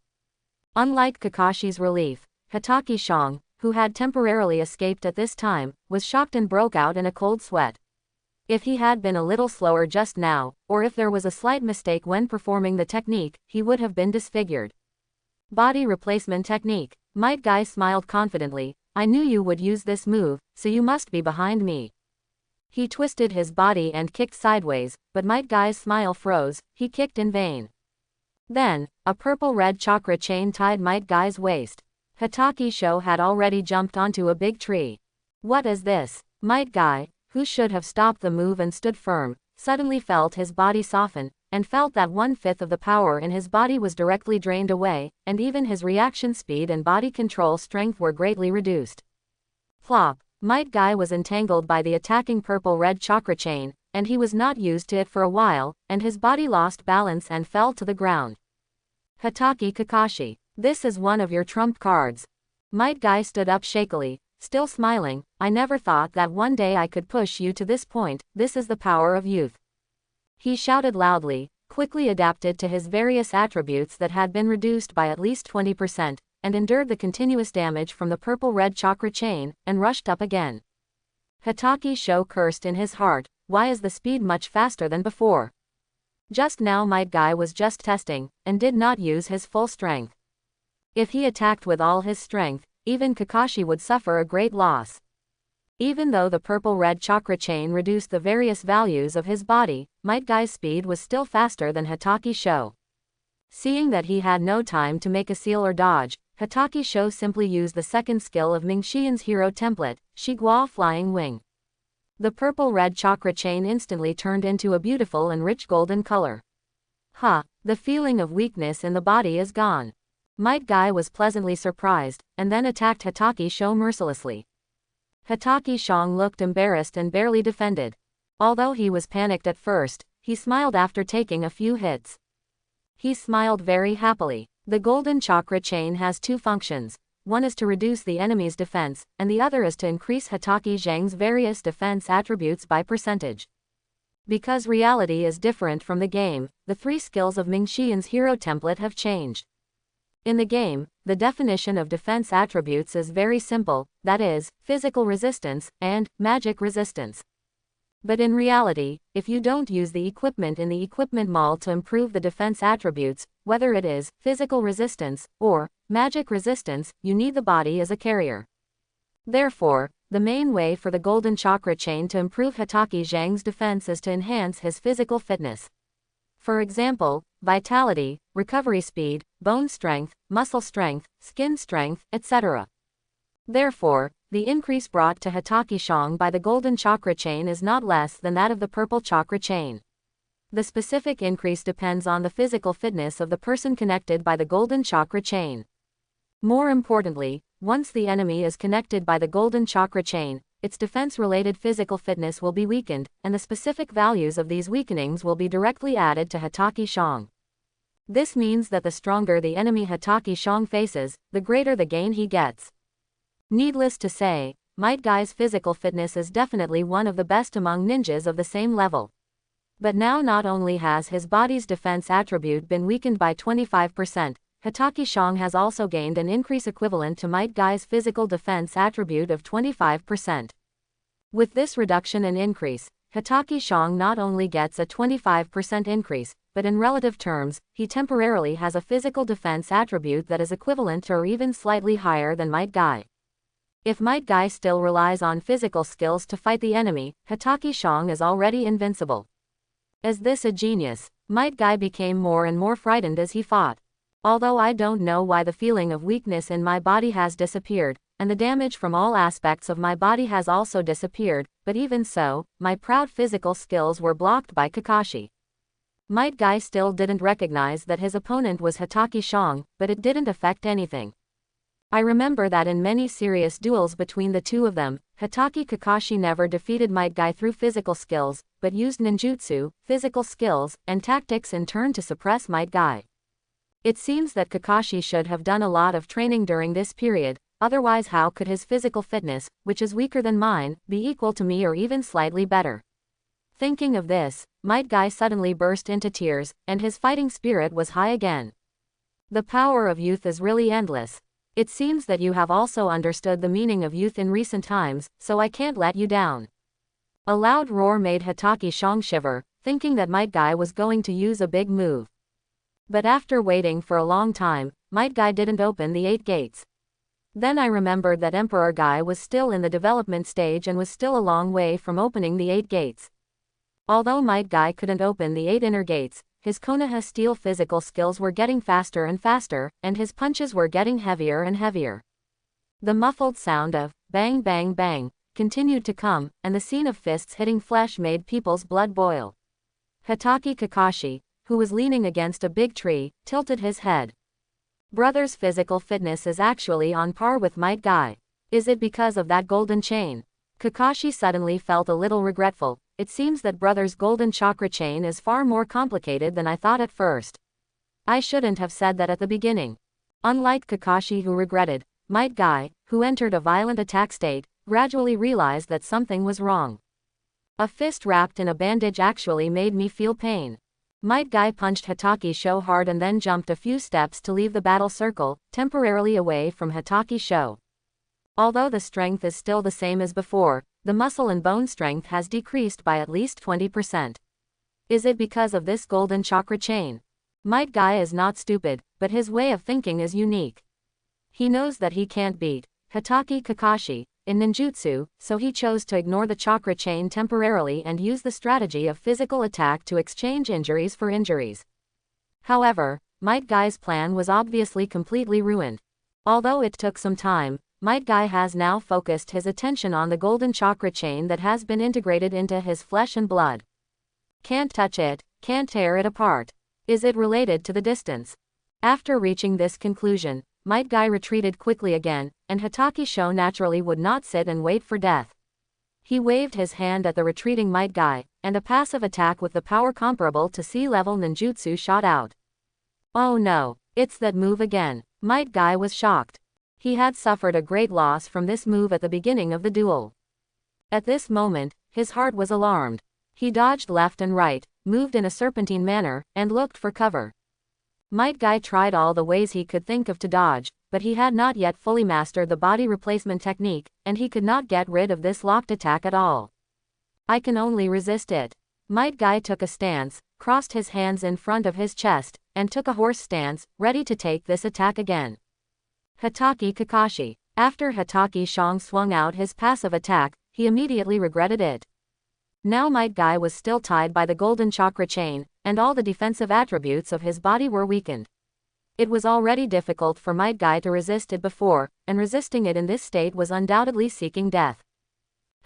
Unlike Kakashi's relief, Hatake Shang, who had temporarily escaped at this time, was shocked and broke out in a cold sweat. If he had been a little slower just now, or if there was a slight mistake when performing the technique, he would have been disfigured. Body replacement technique. Might Guy smiled confidently. I knew you would use this move, so you must be behind me. He twisted his body and kicked sideways, but Might Guy's smile froze. He kicked in vain. Then, a purple-red chakra chain tied Might Guy's waist. Hatake Sho had already jumped onto a big tree. What is this? Might Guy, who should have stopped the move and stood firm, suddenly felt his body soften, and felt that 1/5 of the power in his body was directly drained away, and even his reaction speed and body control strength were greatly reduced. Plop! Might Guy was entangled by the attacking purple-red chakra chain, and he was not used to it for a while, and his body lost balance and fell to the ground. Hatake Kakashi, this is one of your trump cards. Might Guy stood up shakily, still smiling. I never thought that one day I could push you to this point. This is the power of youth. He shouted loudly, quickly adapted to his various attributes that had been reduced by at least 20%, and endured the continuous damage from the purple-red chakra chain, and rushed up again. Hatake Sho cursed in his heart. Why is the speed much faster than before? Just now Might Guy was just testing, and did not use his full strength. If he attacked with all his strength, even Kakashi would suffer a great loss. Even though the purple-red chakra chain reduced the various values of his body, Might Guy's speed was still faster than Hatake Sho. Seeing that he had no time to make a seal or dodge, Hatake Sho simply used the second skill of Ming Xian's hero template, Shiguo Flying Wing. The purple-red chakra chain instantly turned into a beautiful and rich golden color. The feeling of weakness in the body is gone. Might Guy was pleasantly surprised, and then attacked Hatake Sho mercilessly. Hatake Shang looked embarrassed and barely defended. Although he was panicked at first, he smiled after taking a few hits. He smiled very happily. The golden chakra chain has 2 functions. One is to reduce the enemy's defense, and the other is to increase Hatake Zhang's various defense attributes by percentage. Because reality is different from the game, the 3 skills of Ming Xian's hero template have changed. In the game, the definition of defense attributes is very simple, that is, physical resistance, and magic resistance. But in reality, if you don't use the equipment in the equipment mall to improve the defense attributes, whether it is physical resistance or magic resistance, you need the body as a carrier. Therefore, the main way for the golden chakra chain to improve Hatake Zhang's defense is to enhance his physical fitness. For example, vitality, recovery speed, bone strength, muscle strength, skin strength, etc. Therefore, the increase brought to Hatake Shang by the golden chakra chain is not less than that of the purple chakra chain. The specific increase depends on the physical fitness of the person connected by the golden chakra chain. More importantly, once the enemy is connected by the golden chakra chain, its defense-related physical fitness will be weakened, and the specific values of these weakenings will be directly added to Hatake Shang. This means that the stronger the enemy Hatake Shang faces, the greater the gain he gets. Needless to say, Might Guy's physical fitness is definitely one of the best among ninjas of the same level. But now not only has his body's defense attribute been weakened by 25%, Hatake Shang has also gained an increase equivalent to Might Guy's physical defense attribute of 25%. With this reduction and increase, Hotake Shang not only gets a 25% increase, but in relative terms, he temporarily has a physical defense attribute that is equivalent to or even slightly higher than Might Guy. If Might Guy still relies on physical skills to fight the enemy, Hotake Shang is already invincible. As this a genius, Might Guy became more and more frightened as he fought. Although I don't know why the feeling of weakness in my body has disappeared, and the damage from all aspects of my body has also disappeared, but even so, my proud physical skills were blocked by Kakashi. Might Guy still didn't recognize that his opponent was Hotake Shang, but it didn't affect anything. I remember that in many serious duels between the two of them, Hotake Kakashi never defeated Might Guy through physical skills, but used ninjutsu, physical skills, and tactics in turn to suppress Might Guy. It seems that Kakashi should have done a lot of training during this period, otherwise how could his physical fitness, which is weaker than mine, be equal to me or even slightly better? Thinking of this, Might Guy suddenly burst into tears, and his fighting spirit was high again. The power of youth is really endless. It seems that you have also understood the meaning of youth in recent times, so I can't let you down. A loud roar made Hotake Shang shiver, thinking that Might Guy was going to use a big move. But after waiting for a long time, Might Guy didn't open the 8 gates. Then I remembered that Emperor Guy was still in the development stage and was still a long way from opening the 8 gates. Although Might Guy couldn't open the 8 inner gates, his Konoha steel physical skills were getting faster and faster, and his punches were getting heavier and heavier. The muffled sound of bang bang bang continued to come, and the scene of fists hitting flesh made people's blood boil. Hotake Kakashi, who was leaning against a big tree, tilted his head. Brother's physical fitness is actually on par with Might Guy. Is it because of that golden chain? Kakashi suddenly felt a little regretful. It seems that brother's golden chakra chain is far more complicated than I thought at first. I shouldn't have said that at the beginning. Unlike Kakashi, who regretted, Might Guy, who entered a violent attack state, gradually realized that something was wrong. A fist wrapped in a bandage actually made me feel pain. Might Guy punched Hotake so hard and then jumped a few steps to leave the battle circle, temporarily away from Hotake Sho. Although the strength is still the same as before, the muscle and bone strength has decreased by at least 20%. Is it because of this golden chakra chain? Might Guy is not stupid, but his way of thinking is unique. He knows that he can't beat Hotake Kakashi in ninjutsu, so he chose to ignore the chakra chain temporarily and use the strategy of physical attack to exchange injuries for injuries. However, Might Guy's plan was obviously completely ruined. Although it took some time, Might Guy has now focused his attention on the golden chakra chain that has been integrated into his flesh and blood. Can't touch it, can't tear it apart. Is it related to the distance? After reaching this conclusion, Might Guy retreated quickly again, and Hotake Sho naturally would not sit and wait for death. He waved his hand at the retreating Might Guy, and a passive attack with the power comparable to sea-level ninjutsu shot out. Oh no, it's that move again. Might Guy was shocked. He had suffered a great loss from this move at the beginning of the duel. At this moment, his heart was alarmed. He dodged left and right, moved in a serpentine manner, and looked for cover. Might Guy tried all the ways he could think of to dodge, but he had not yet fully mastered the body replacement technique, and he could not get rid of this locked attack at all. I can only resist it. Might Guy took a stance, crossed his hands in front of his chest, and took a horse stance, ready to take this attack again. Hotake Kakashi. After Hotake Shang swung out his passive attack, he immediately regretted it. Now Might Guy was still tied by the golden chakra chain, and all the defensive attributes of his body were weakened. It was already difficult for Might Guy to resist it before, and resisting it in this state was undoubtedly seeking death.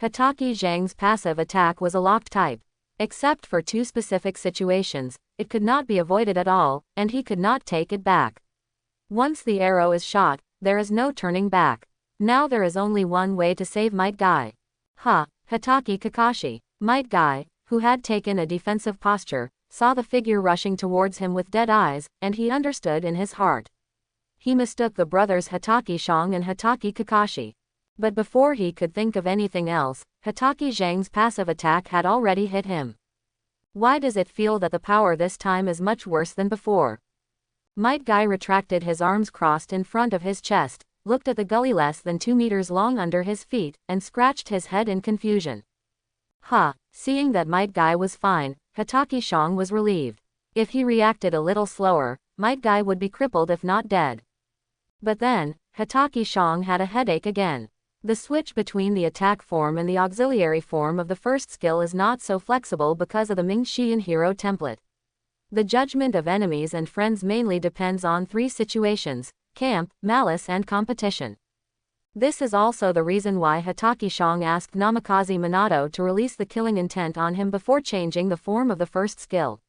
Hotake Zhang's passive attack was a locked type. Except for 2 specific situations, it could not be avoided at all, and he could not take it back. Once the arrow is shot, there is no turning back. Now there is only one way to save Might Guy. Hotake Kakashi. Might Guy, who had taken a defensive posture, saw the figure rushing towards him with dead eyes, and he understood in his heart. He mistook the brothers Hotake Shang and Hotake Kakashi. But before he could think of anything else, Hotake Zhang's passive attack had already hit him. Why does it feel that the power this time is much worse than before? Might Guy retracted his arms crossed in front of his chest, looked at the gully less than 2 meters long under his feet, and scratched his head in confusion. Seeing that Might Guy was fine, Hatake Shang was relieved. If he reacted a little slower, Might Guy would be crippled if not dead. But then, Hatake Shang had a headache again. The switch between the attack form and the auxiliary form of the first skill is not so flexible because of the Ming Xian hero template. The judgment of enemies and friends mainly depends on 3 situations: camp, malice and competition. This is also the reason why Hatake Shang asked Namikaze Minato to release the killing intent on him before changing the form of the first skill.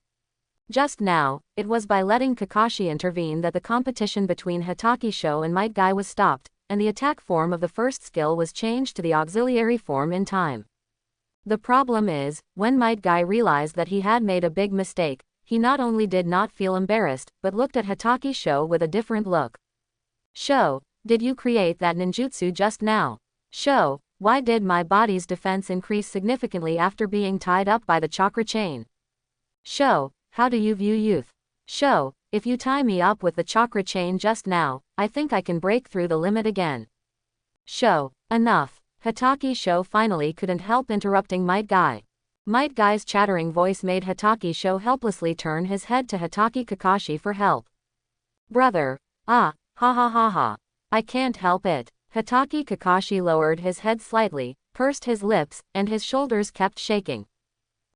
Just now, it was by letting Kakashi intervene that the competition between Hatake Sho and Might Guy was stopped, and the attack form of the first skill was changed to the auxiliary form in time. The problem is, when Might Guy realized that he had made a big mistake, he not only did not feel embarrassed, but looked at Hatake Sho with a different look. Sho, did you create that ninjutsu just now? Sho, why did my body's defense increase significantly after being tied up by the chakra chain? Sho, how do you view youth? Sho, if you tie me up with the chakra chain just now, I think I can break through the limit again. Sho, enough. Hatake Sho finally couldn't help interrupting Might Guy. Might Guy's chattering voice made Hatake Sho helplessly turn his head to Hatake Kakashi for help. Brother. Ha ha ha. I can't help it. Hatake Kakashi lowered his head slightly, pursed his lips, and his shoulders kept shaking.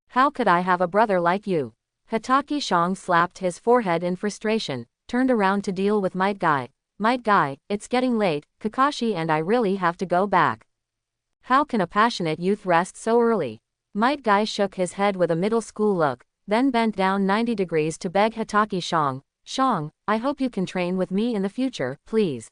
How could I have a brother like you? Hatake Shang slapped his forehead in frustration, turned around to deal with Might Guy. Might Guy, it's getting late, Kakashi and I really have to go back. How can a passionate youth rest so early? Might Guy shook his head with a middle school look, then bent down 90 degrees to beg Hatake Shang. Shang, I hope you can train with me in the future, please.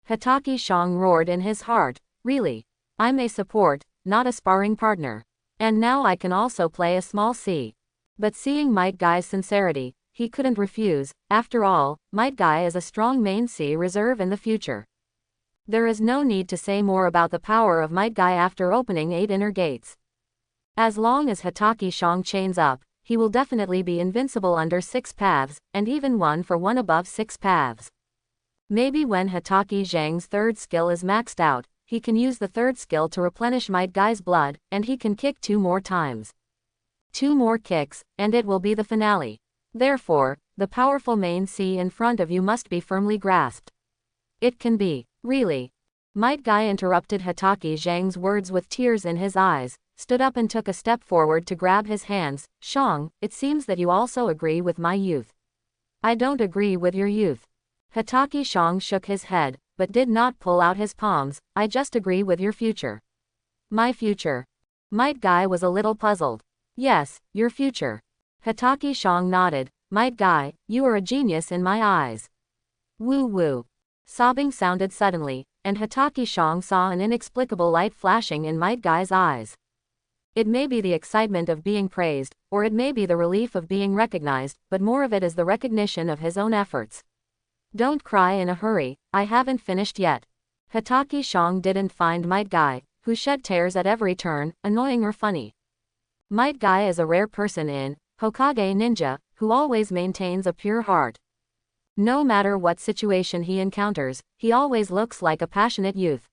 Hatake Shang roared in his heart, really? I'm a support, not a sparring partner. And now I can also play a small C. But seeing Might Guy's sincerity, he couldn't refuse. After all, Might Guy is a strong main C reserve in the future. There is no need to say more about the power of Might Guy after opening 8 inner gates. As long as Hatake Shang chains up, he will definitely be invincible under 6 paths, and even 1 for 1 above 6 paths. Maybe when Hatake Zhang's third skill is maxed out, he can use the third skill to replenish Might Guy's blood, and he can kick 2 more times. 2 more kicks, and it will be the finale. Therefore, the powerful main C in front of you must be firmly grasped. It can be. Really? Might Guy interrupted Hatake Zhang's words with tears in his eyes, stood up and took a step forward to grab his hands. Shang, it seems that you also agree with my youth. I don't agree with your youth. Hatake Shang shook his head, but did not pull out his palms. I just agree with your future. My future. Might Guy was a little puzzled. Yes, your future. Hatake Shang nodded. Might Guy, you are a genius in my eyes. Woo woo. Sobbing sounded suddenly, and Hatake Shang saw an inexplicable light flashing in Might Guy's eyes. It may be the excitement of being praised, or it may be the relief of being recognized, but more of it is the recognition of his own efforts. Don't cry in a hurry, I haven't finished yet. Hatake Shang didn't find Might Guy, who shed tears at every turn, annoying or funny. Might Guy is a rare person in Hokage ninja, who always maintains a pure heart. No matter what situation he encounters, he always looks like a passionate youth.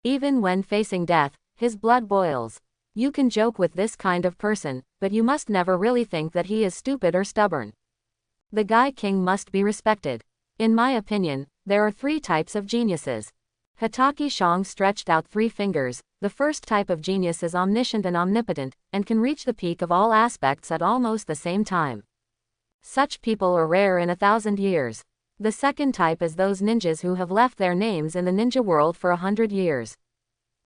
Even when facing death, his blood boils. You can joke with this kind of person, but you must never really think that he is stupid or stubborn. The Guy King must be respected. In my opinion, there are 3 types of geniuses. Hatake Shang stretched out 3 fingers. The first type of genius is omniscient and omnipotent, and can reach the peak of all aspects at almost the same time. Such people are rare in 1,000 years. The second type is those ninjas who have left their names in the ninja world for 100 years.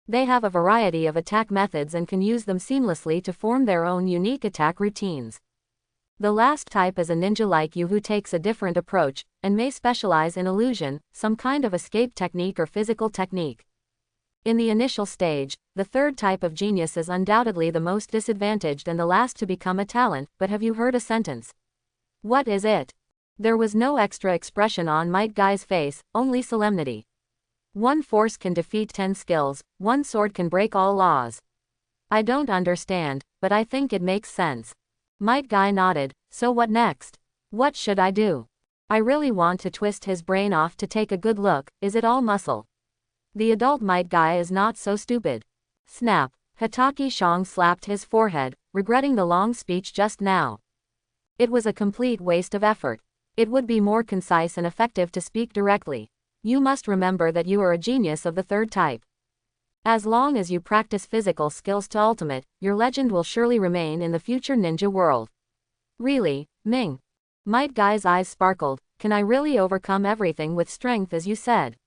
They have a variety of attack methods and can use them seamlessly to form their own unique attack routines. The last type is a ninja like you who takes a different approach, and may specialize in illusion, some kind of escape technique or physical technique. In the initial stage, the third type of genius is undoubtedly the most disadvantaged and the last to become a talent, but have you heard a sentence? What is it? There was no extra expression on Might Guy's face, only solemnity. 1 force can defeat 10 skills, 1 sword can break all laws. I don't understand, but I think it makes sense. Might Guy nodded. So what next? What should I do? I really want to twist his brain off to take a good look. Is it all muscle? The adult might guy is not so stupid. Snap. Hatake Shong slapped his forehead, regretting the long speech just now. It was a complete waste of effort. It would be more concise and effective to speak directly. You must remember that you are a genius of the third type. As long as you practice physical skills to ultimate, your legend will surely remain in the future ninja world. Really, Ming? Might Guy's eyes sparkled. Can I really overcome everything with strength as you said?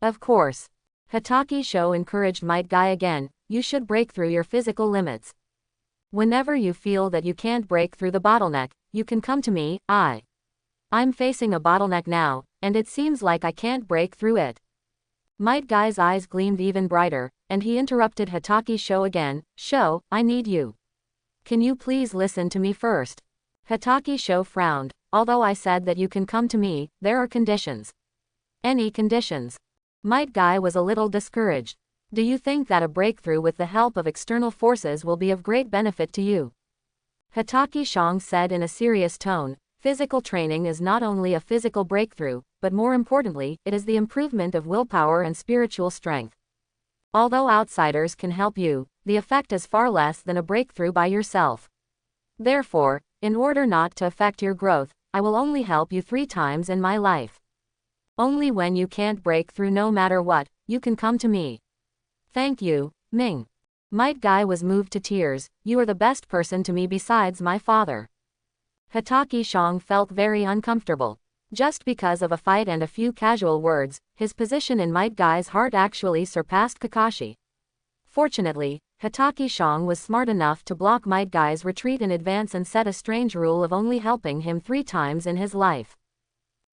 Of course. Hatake Sho encouraged Might Guy again. You should break through your physical limits. Whenever you feel that you can't break through the bottleneck, you can come to me. I'm facing a bottleneck now, and it seems like I can't break through it. Might Guy's eyes gleamed even brighter, and he interrupted Hatake Sho again. Sho, I need you. Can you please listen to me first? Hatake Sho frowned. Although I said that you can come to me, there are conditions. Any conditions? Might Guy was a little discouraged. Do you think that a breakthrough with the help of external forces will be of great benefit to you? Hatake Shong said in a serious tone. Physical training is not only a physical breakthrough, but more importantly, it is the improvement of willpower and spiritual strength. Although outsiders can help you, the effect is far less than a breakthrough by yourself. Therefore, in order not to affect your growth, I will only help you 3 times in my life. Only when you can't break through no matter what, you can come to me. Thank you, Ming. Might Guy was moved to tears. You are the best person to me besides my father. Hatake Shong felt very uncomfortable. Just because of a fight and a few casual words, his position in Might Guy's heart actually surpassed Kakashi. Fortunately, Hatake Shong was smart enough to block Might Guy's retreat in advance and set a strange rule of only helping him 3 times in his life.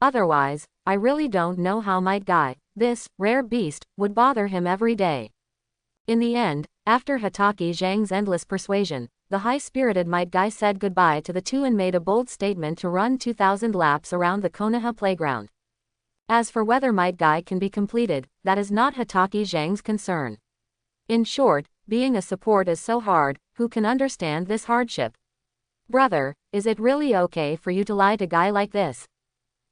Otherwise, I really don't know how Might Guy, this rare beast, would bother him every day. In the end, after Hatake Zhang's endless persuasion, the high-spirited Might Guy said goodbye to the two and made a bold statement to run 2,000 laps around the Konoha playground. As for whether Might Guy can be completed, that is not Hatake Zhang's concern. In short, being a support is so hard, who can understand this hardship? Brother, is it really okay for you to lie to Guy like this?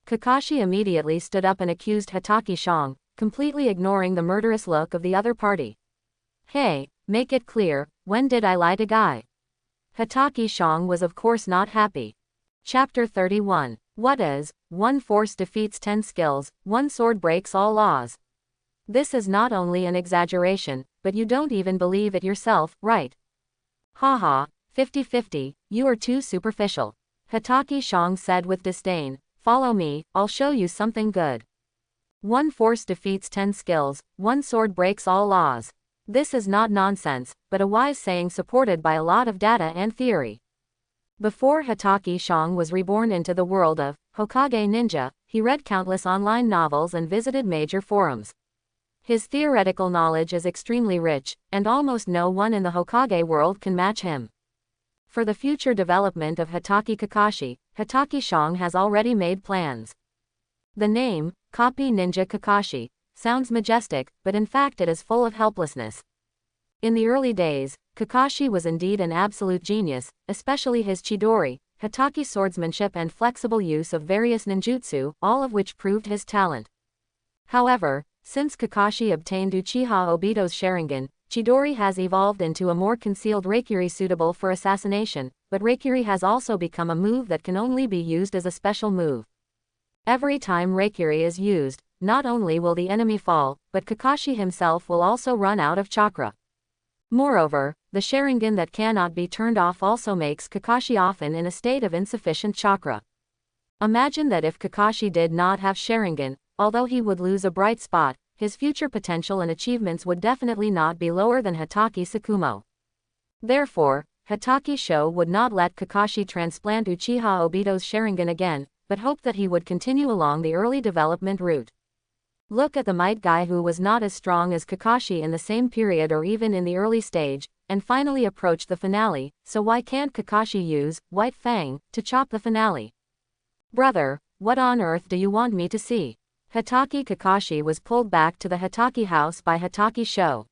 Kakashi immediately stood up and accused Hatake Shong, completely ignoring the murderous look of the other party. Hey, make it clear, when did I lie to Guy? Hatake Shong was of course not happy. Chapter 31. What is, 1 force defeats 10 skills, 1 sword breaks all laws. This is not only an exaggeration, but you don't even believe it yourself, right? Haha, 50-50, you are too superficial. Hatake Shong said with disdain. Follow me, I'll show you something good. 1 force defeats 10 skills, 1 sword breaks all laws. This is not nonsense, but a wise saying supported by a lot of data and theory. Before Hatake Shong was reborn into the world of Hokage ninja, he read countless online novels and visited major forums. His theoretical knowledge is extremely rich, and almost no one in the Hokage world can match him. For the future development of Hatake Kakashi, Hatake Shong has already made plans. The name, Copy Ninja Kakashi, sounds majestic, but in fact it is full of helplessness. In the early days, Kakashi was indeed an absolute genius, especially his Chidori, Hatake swordsmanship and flexible use of various ninjutsu, all of which proved his talent. However, since Kakashi obtained Uchiha Obito's Sharingan, Chidori has evolved into a more concealed Reikiri suitable for assassination, but Reikiri has also become a move that can only be used as a special move. Every time Reikiri is used, not only will the enemy fall, but Kakashi himself will also run out of chakra. Moreover, the Sharingan that cannot be turned off also makes Kakashi often in a state of insufficient chakra. Imagine that if Kakashi did not have Sharingan, although he would lose a bright spot, his future potential and achievements would definitely not be lower than Hatake Tsukumo. Therefore, Hatake Sho would not let Kakashi transplant Uchiha Obito's Sharingan again, but hoped that he would continue along the early development route. Look at the Might Guy who was not as strong as Kakashi in the same period or even in the early stage, and finally approached the finale, so why can't Kakashi use White Fang to chop the finale? Brother, what on earth do you want me to see? Hatake Kakashi was pulled back to the Hatake house by Hatake Sho.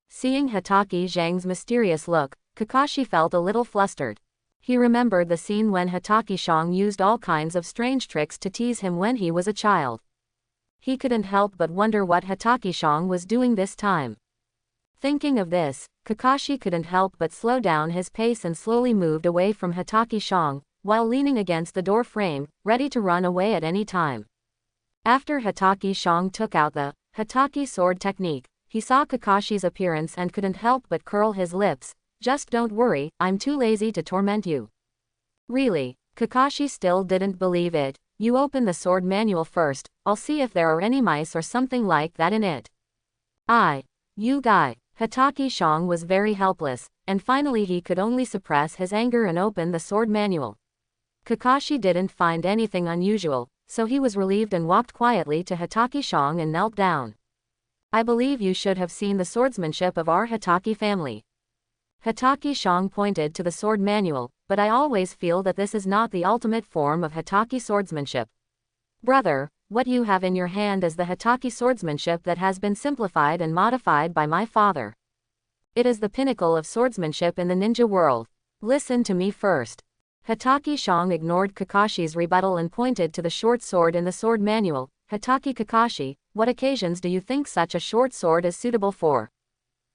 Seeing Hatake Zhang's mysterious look, Kakashi felt a little flustered. He remembered the scene when Hatake Shang used all kinds of strange tricks to tease him when he was a child. He couldn't help but wonder what Hatake Shang was doing this time. Thinking of this, Kakashi couldn't help but slow down his pace and slowly moved away from Hatake Shang, while leaning against the door frame, ready to run away at any time. After Hatake Shang took out the Hatake sword technique, he saw Kakashi's appearance and couldn't help but curl his lips. Just don't worry, I'm too lazy to torment you. Really? Kakashi still didn't believe it. You open the sword manual first, I'll see if there are any mice or something like that in it. You guy. Hatake Shang was very helpless, and finally he could only suppress his anger and open the sword manual. Kakashi didn't find anything unusual, so he was relieved and walked quietly to Hatake Shang and knelt down. I believe you should have seen the swordsmanship of our Hatake family. Hatake Shang pointed to the sword manual, but I always feel that this is not the ultimate form of Hatake swordsmanship. Brother, what you have in your hand is the Hatake swordsmanship that has been simplified and modified by my father. It is the pinnacle of swordsmanship in the ninja world. Listen to me first. Hatake Shang ignored Kakashi's rebuttal and pointed to the short sword in the sword manual. Hatake Kakashi, what occasions do you think such a short sword is suitable for?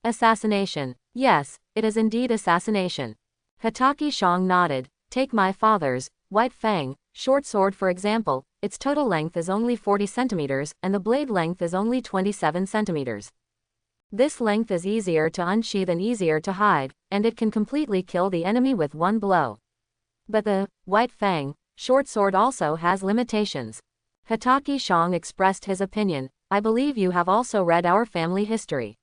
Assassination. Yes, it is indeed assassination. Hatake Shang nodded. Take my father's White Fang short sword for example, its total length is only 40 centimeters, and the blade length is only 27 centimeters. This length is easier to unsheath and easier to hide, and it can completely kill the enemy with one blow. But the White Fang short sword also has limitations. Hatake Shang expressed his opinion. I believe you have also read our family history.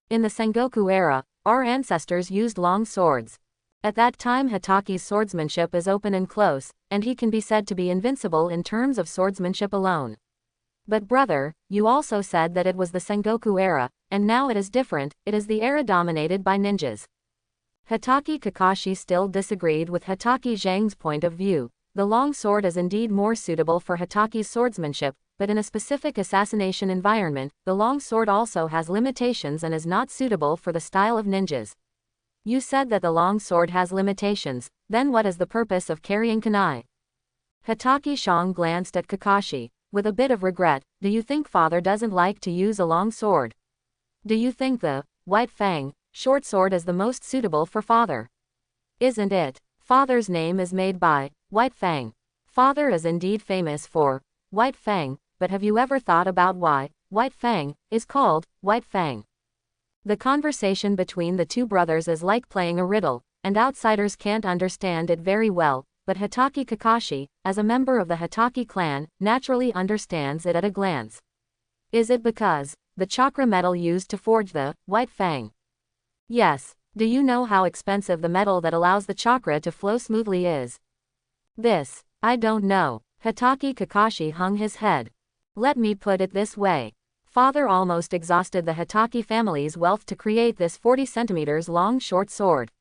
In the Sengoku era, our ancestors used long swords. At that time Hatake's swordsmanship is open and close, and he can be said to be invincible in terms of swordsmanship alone. But brother, you also said that it was the Sengoku era, and now it is different, it is the era dominated by ninjas. Hatake Kakashi still disagreed with Hatake Zhang's point of view. The long sword is indeed more suitable for Hatake's swordsmanship, but in a specific assassination environment, the long sword also has limitations and is not suitable for the style of ninjas. You said that the long sword has limitations, then what is the purpose of carrying kunai? Hatake Shang glanced at Kakashi, with a bit of regret. Do you think father doesn't like to use a long sword? Do you think the White Fang short sword is the most suitable for father? Isn't it? Father's name is made by White Fang. Father is indeed famous for White Fang, but have you ever thought about why White Fang is called White Fang? The conversation between the two brothers is like playing a riddle, and outsiders can't understand it very well, but Hatake Kakashi, as a member of the Hatake clan, naturally understands it at a glance. Is it because the chakra metal used to forge the White Fang? Yes. Do you know how expensive the metal that allows the chakra to flow smoothly is? This, I don't know. Hatake Kakashi hung his head. Let me put it this way. Father almost exhausted the Hatake family's wealth to create this 40 centimeters long short sword.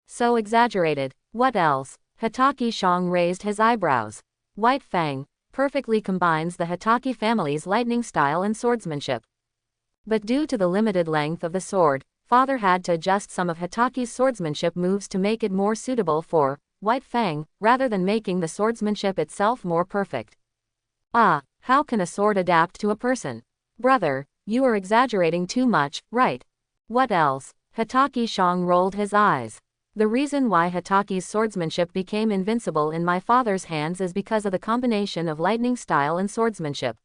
So exaggerated. What else? Hatake Shang raised his eyebrows. White Fang perfectly combines the Hatake family's lightning style and swordsmanship. But due to the limited length of the sword, father had to adjust some of Hatake's swordsmanship moves to make it more suitable for White Fang, rather than making the swordsmanship itself more perfect. How can a sword adapt to a person? Brother, you are exaggerating too much, right? What else? Hatake Shang rolled his eyes. The reason why Hatake's swordsmanship became invincible in my father's hands is because of the combination of lightning style and swordsmanship.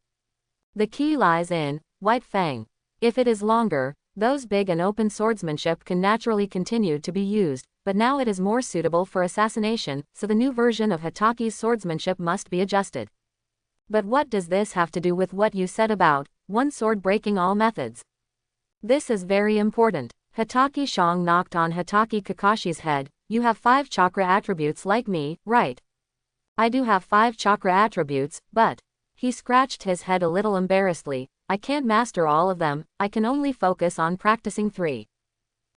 The key lies in White Fang. If it is longer, those big and open swordsmanship can naturally continue to be used, but now it is more suitable for assassination, so the new version of Hatake's swordsmanship must be adjusted. But what does this have to do with what you said about one sword breaking all methods? This is very important. Hatake Shang knocked on Hatake Kakashi's head. You have 5 chakra attributes like me, right? I do have 5 chakra attributes, but... He scratched his head a little embarrassedly. I can't master all of them, I can only focus on practicing 3.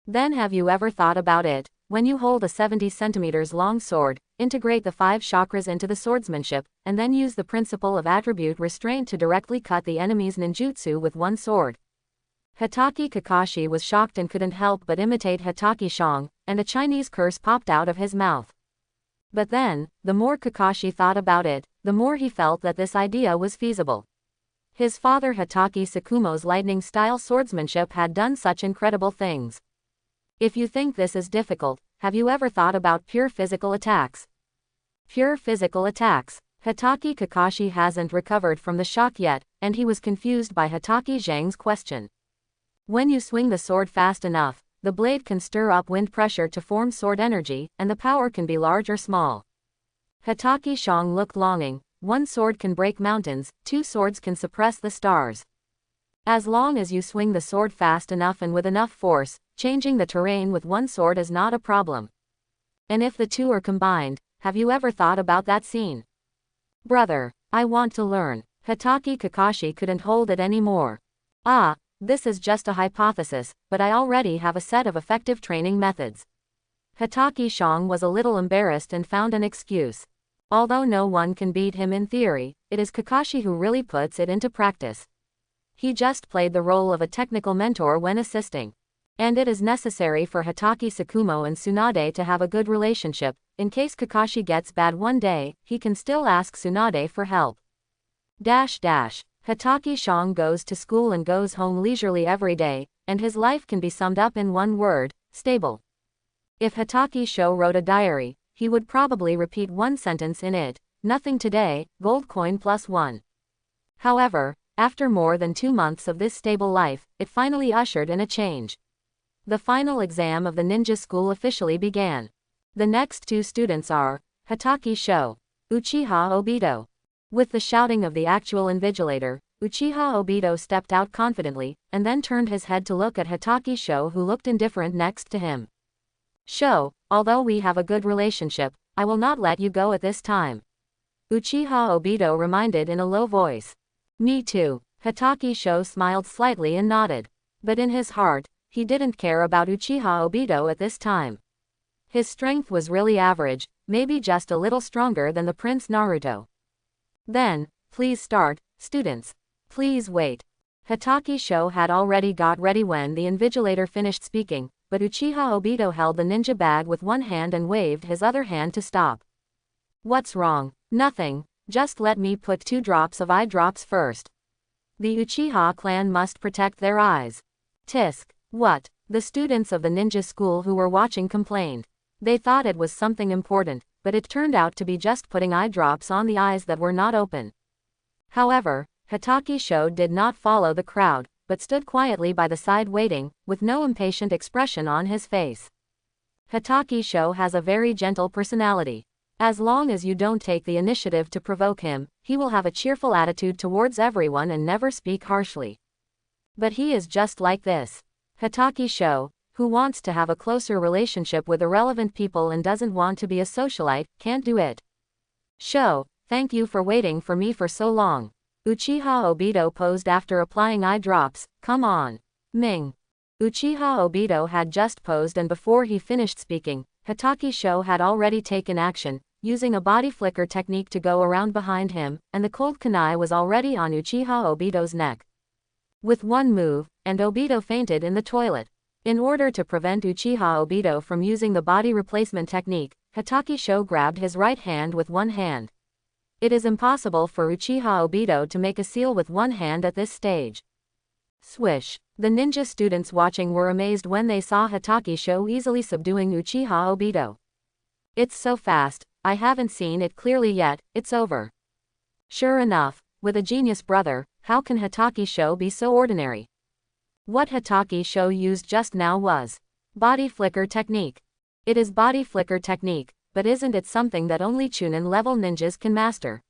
Then have you ever thought about it? When you hold a 70 centimeters long sword, integrate the 5 chakras into the swordsmanship, and then use the principle of attribute restraint to directly cut the enemy's ninjutsu with one sword. Hatake Kakashi was shocked and couldn't help but imitate Hatake Shang, and a Chinese curse popped out of his mouth. But then, the more Kakashi thought about it, the more he felt that this idea was feasible. His father Hatake Tsukumo's lightning-style swordsmanship had done such incredible things. If you think this is difficult, have you ever thought about pure physical attacks? Pure physical attacks. Hatake Kakashi hasn't recovered from the shock yet, and he was confused by Hatake Zhang's question. When you swing the sword fast enough, the blade can stir up wind pressure to form sword energy, and the power can be large or small. Hatake Zhang looked longing. One sword can break mountains, two swords can suppress the stars. As long as you swing the sword fast enough and with enough force, changing the terrain with one sword is not a problem. And if the two are combined, have you ever thought about that scene? Brother, I want to learn. Hatake Kakashi couldn't hold it anymore. This is just a hypothesis, but I already have a set of effective training methods. Hatake Zhang was a little embarrassed and found an excuse. Although no one can beat him in theory, it is Kakashi who really puts it into practice. He just played the role of a technical mentor when assisting. And it is necessary for Hatake Tsukumo and Tsunade to have a good relationship. In case Kakashi gets bad one day, he can still ask Tsunade for help. Hatake Zhang goes to school and goes home leisurely every day, and his life can be summed up in one word: stable. If Hatake Sho wrote a diary, he would probably repeat one sentence in it: nothing today, gold coin +1. However, after more than 2 months of this stable life, it finally ushered in a change. The final exam of the ninja school officially began. The next two students are Hatake Sho, Uchiha Obito. With the shouting of the actual invigilator, Uchiha Obito stepped out confidently, and then turned his head to look at Hatake Sho, who looked indifferent next to him. Sho, although we have a good relationship, I will not let you go at this time. Uchiha Obito reminded in a low voice. Me too. Hatake Sho smiled slightly and nodded. But in his heart, he didn't care about Uchiha Obito at this time. His strength was really average, maybe just a little stronger than the Prince Naruto. Then, please start, students. Please wait. Hatake Sho had already got ready when the invigilator finished speaking, but Uchiha Obito held the ninja bag with one hand and waved his other hand to stop. What's wrong? Nothing, just let me put 2 drops of eye drops first. The Uchiha clan must protect their eyes. Tisk. What? The students of the ninja school who were watching complained. They thought it was something important, but it turned out to be just putting eye drops on the eyes that were not open. However, Hatake Sho did not follow the crowd, but stood quietly by the side waiting, with no impatient expression on his face. Hatake Sho has a very gentle personality. As long as you don't take the initiative to provoke him, he will have a cheerful attitude towards everyone and never speak harshly. But he is just like this. Hatake Sho, who wants to have a closer relationship with irrelevant people and doesn't want to be a socialite, can't do it. Sho, thank you for waiting for me for so long. Uchiha Obito posed after applying eye drops. Come on. Ming. Uchiha Obito had just posed, and before he finished speaking, Hatake Sho had already taken action, using a body flicker technique to go around behind him, and the cold kunai was already on Uchiha Obito's neck. With one move, and Obito fainted in the toilet. In order to prevent Uchiha Obito from using the body replacement technique, Hatake Sho grabbed his right hand with one hand. It is impossible for Uchiha Obito to make a seal with one hand at this stage. Swish. The ninja students watching were amazed when they saw Hatake Sho easily subduing Uchiha Obito. It's so fast, I haven't seen it clearly yet, it's over. Sure enough, with a genius brother, how can Hatake Sho be so ordinary? What Hatake Sho used just now was body flicker technique. It is body flicker technique, but isn't it something that only Chunin level ninjas can master?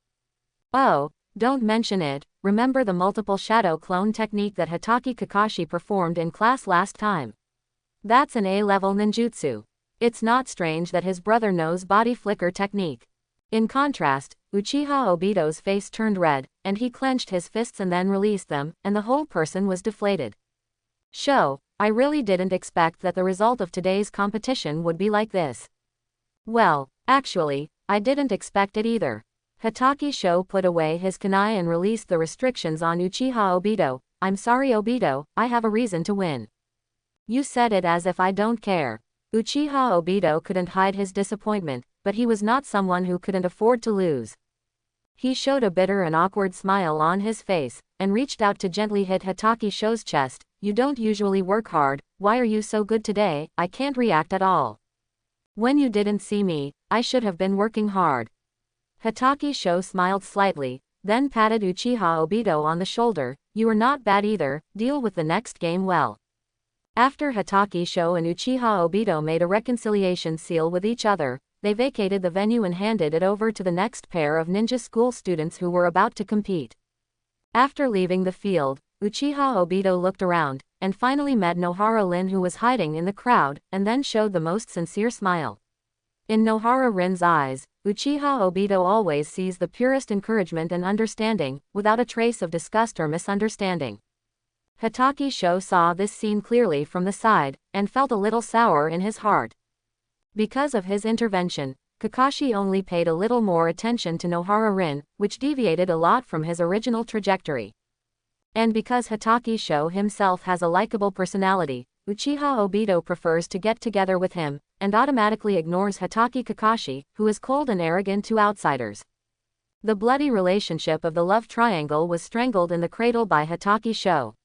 Oh, don't mention it. Remember the multiple shadow clone technique that Hatake Kakashi performed in class last time? That's an A-level ninjutsu. It's not strange that his brother knows body flicker technique. In contrast, Uchiha Obito's face turned red, and he clenched his fists and then released them, and the whole person was deflated. Sho, I really didn't expect that the result of today's competition would be like this. Well, actually, I didn't expect it either. Hatake Sho put away his kunai and released the restrictions on Uchiha Obito. I'm sorry Obito, I have a reason to win. You said it as if I don't care. Uchiha Obito couldn't hide his disappointment. but he was not someone who couldn't afford to lose. He showed a bitter and awkward smile on his face, and reached out to gently hit Hatake Sho's chest. You don't usually work hard, why are you so good today? I can't react at all. When you didn't see me, I should have been working hard. Hatake Sho smiled slightly, then patted Uchiha Obito on the shoulder. You are not bad either, deal with the next game well. After Hatake Sho and Uchiha Obito made a reconciliation seal with each other, they vacated the venue and handed it over to the next pair of ninja school students who were about to compete. After leaving the field, Uchiha Obito looked around, and finally met Nohara Rin, who was hiding in the crowd, and then showed the most sincere smile. In Nohara Rin's eyes, Uchiha Obito always sees the purest encouragement and understanding, without a trace of disgust or misunderstanding. Hatake Sho saw this scene clearly from the side, and felt a little sour in his heart. Because of his intervention, Kakashi only paid a little more attention to Nohara Rin, which deviated a lot from his original trajectory. And because Hatake Sho himself has a likable personality, Uchiha Obito prefers to get together with him, and automatically ignores Hatake Kakashi, who is cold and arrogant to outsiders. The bloody relationship of the love triangle was strangled in the cradle by Hatake Sho.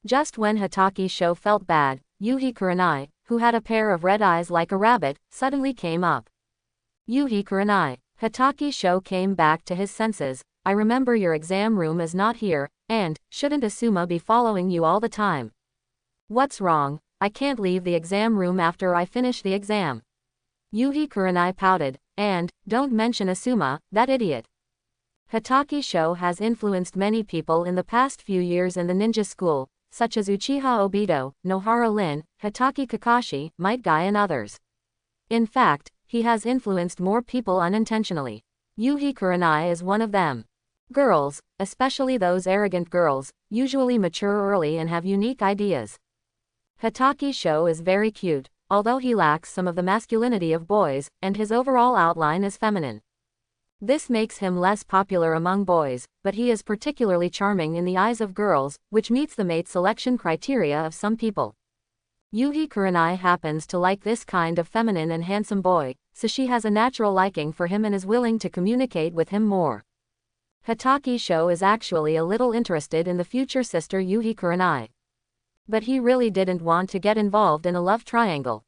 Just when Hatake Sho felt bad, Yuhi Kurenai, who had a pair of red eyes like a rabbit, suddenly came up. Yuhi Kurenai. Hatake Sho came back to his senses. I remember your exam room is not here, and shouldn't Asuma be following you all the time? What's wrong? I can't leave the exam room after I finish the exam. Yuhi Kurenai pouted, and don't mention Asuma, that idiot. Hatake Sho has influenced many people in the past few years in the ninja school, such as Uchiha Obito, Nohara Rin, Hatake Kakashi, Might Guy and others. In fact, he has influenced more people unintentionally. Yuhi Kurenai is one of them. Girls, especially those arrogant girls, usually mature early and have unique ideas. Hatake Sho is very cute, although he lacks some of the masculinity of boys, and his overall outline is feminine. This makes him less popular among boys, but he is particularly charming in the eyes of girls, which meets the mate selection criteria of some people. Yuhi Kurenai happens to like this kind of feminine and handsome boy, so she has a natural liking for him and is willing to communicate with him more. Hatake Sho is actually a little interested in the future sister Yuhi Kurenai. But he really didn't want to get involved in a love triangle.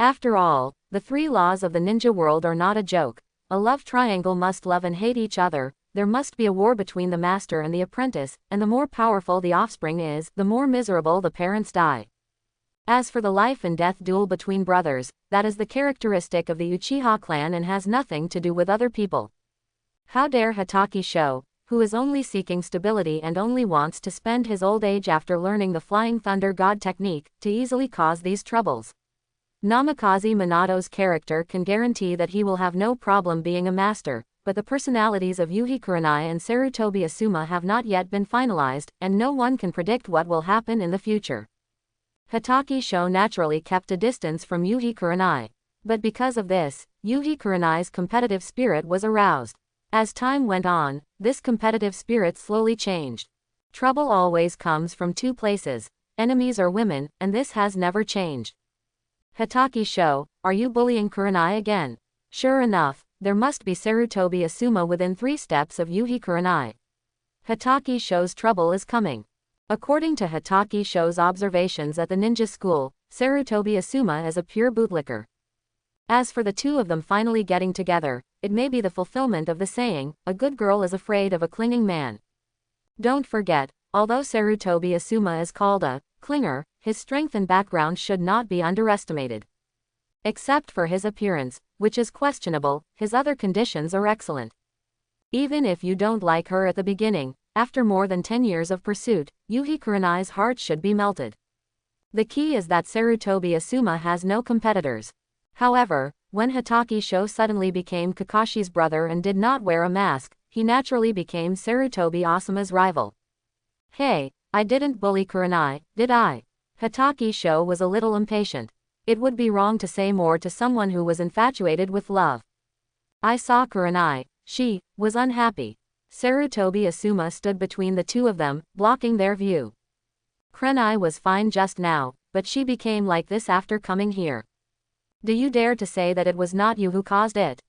After all, the 3 laws of the ninja world are not a joke. A love triangle must love and hate each other, there must be a war between the master and the apprentice, and the more powerful the offspring is, the more miserable the parents die. As for the life and death duel between brothers, that is the characteristic of the Uchiha clan and has nothing to do with other people. How dare Hatake Sho, who is only seeking stability and only wants to spend his old age after learning the Flying Thunder God technique, to easily cause these troubles. Namikaze Minato's character can guarantee that he will have no problem being a master, but the personalities of Yuhi Kurenai and Sarutobi Asuma have not yet been finalized, and no one can predict what will happen in the future. Hatake Sho naturally kept a distance from Yuhi Kurenai. But because of this, Yuhi Kurenai's competitive spirit was aroused. As time went on, this competitive spirit slowly changed. Trouble always comes from 2 places, enemies or women, and this has never changed. Hatake Sho, are you bullying Kurenai again? Sure enough, there must be Sarutobi Asuma within 3 steps of Yuhi Kurenai. Hatake Sho's trouble is coming. According to Hatake Sho's observations at the ninja school, Sarutobi Asuma is a pure bootlicker. As for the 2 of them finally getting together, it may be the fulfillment of the saying, a good girl is afraid of a clinging man. Don't forget, although Sarutobi Asuma is called a clinger, his strength and background should not be underestimated. Except for his appearance, which is questionable, his other conditions are excellent. Even if you don't like her at the beginning, after more than 10 years of pursuit, Yuhi Kurenai's heart should be melted. The key is that Sarutobi Asuma has no competitors. However, when Hatake Sho suddenly became Kakashi's brother and did not wear a mask, he naturally became Sarutobi Asuma's rival. Hey, I didn't bully Kurenai, did I? Hatake Sho was a little impatient. It would be wrong to say more to someone who was infatuated with love. I saw Kurenai, she was unhappy. Sarutobi Asuma stood between the 2 of them, blocking their view. Kurenai was fine just now, but she became like this after coming here. Do you dare to say that it was not you who caused it?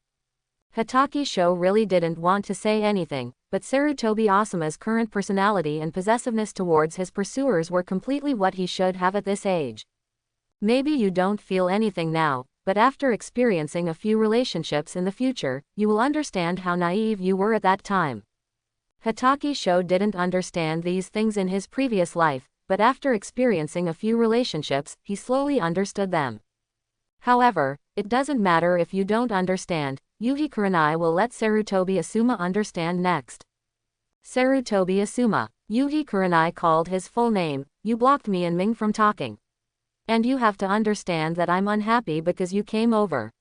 Hatake Sho really didn't want to say anything, but Sarutobi Asuma's current personality and possessiveness towards his pursuers were completely what he should have at this age. Maybe you don't feel anything now, but after experiencing a few relationships in the future, you will understand how naive you were at that time. Hatake Sho didn't understand these things in his previous life, but after experiencing a few relationships, he slowly understood them. However, it doesn't matter if you don't understand, Yuhi Kurenai will let Sarutobi Asuma understand next. Sarutobi Asuma. Yuhi Kurenai called his full name. You blocked me and Ming from talking. And you have to understand that I'm unhappy because you came over.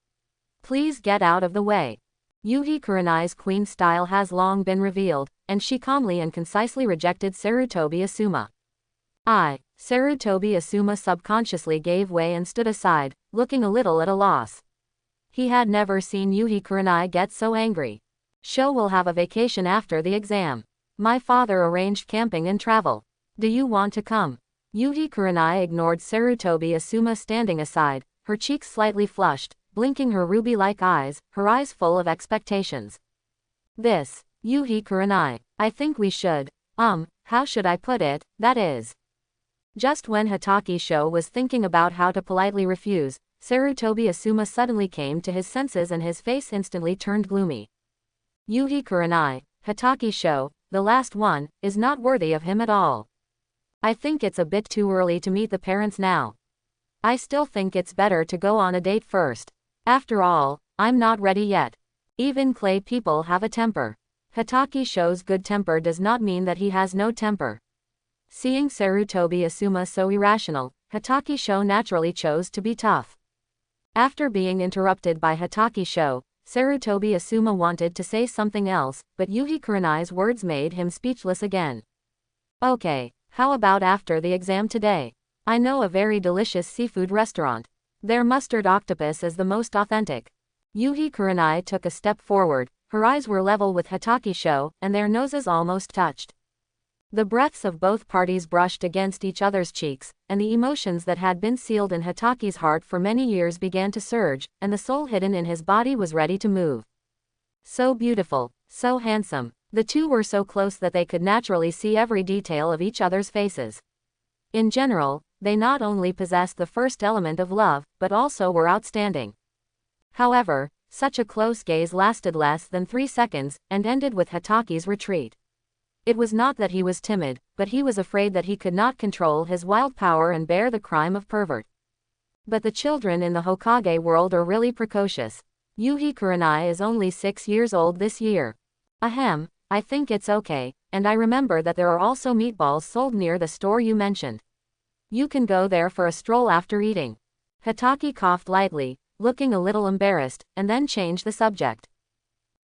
Please get out of the way. Yuhi Kurenai's queen style has long been revealed, and she calmly and concisely rejected Sarutobi Asuma. Sarutobi Asuma subconsciously gave way and stood aside, looking a little at a loss. He had never seen Yuhi Kurenai get so angry. Sho will have a vacation after the exam. My father arranged camping and travel. Do you want to come? Yuhi Kurenai ignored Sarutobi Asuma standing aside, her cheeks slightly flushed, blinking her ruby-like eyes, her eyes full of expectations. Yuhi Kurenai. I think we should. How should I put it, that is. Just when Hatake Sho was thinking about how to politely refuse, Sarutobi Asuma suddenly came to his senses and his face instantly turned gloomy. Yuhi Kurenai, Hatake Sho, the last one, is not worthy of him at all. I think it's a bit too early to meet the parents now. I still think it's better to go on a date first. After all, I'm not ready yet. Even clay people have a temper. Hatake Sho's good temper does not mean that he has no temper. Seeing Sarutobi Asuma so irrational, Hatake Sho naturally chose to be tough. After being interrupted by Hatake Sho, Sarutobi Asuma wanted to say something else, but Yuhi Kurenai's words made him speechless again. Okay, how about after the exam today? I know a very delicious seafood restaurant. Their mustard octopus is the most authentic. Yuhi Kurenai took a step forward, her eyes were level with Hatake Sho, and their noses almost touched. The breaths of both parties brushed against each other's cheeks, and the emotions that had been sealed in Hatake's heart for many years began to surge, and the soul hidden in his body was ready to move. So beautiful, so handsome. The two were so close that they could naturally see every detail of each other's faces. In general, they not only possessed the first element of love, but also were outstanding. However, such a close gaze lasted less than 3 seconds, and ended with Hatake's retreat. It was not that he was timid, but he was afraid that he could not control his wild power and bear the crime of pervert. But the children in the Hokage world are really precocious. Yuhi Kurenai is only 6 years old this year. Ahem, I think it's okay, and I remember that there are also meatballs sold near the store you mentioned. You can go there for a stroll after eating. Hatake coughed lightly, looking a little embarrassed, and then changed the subject.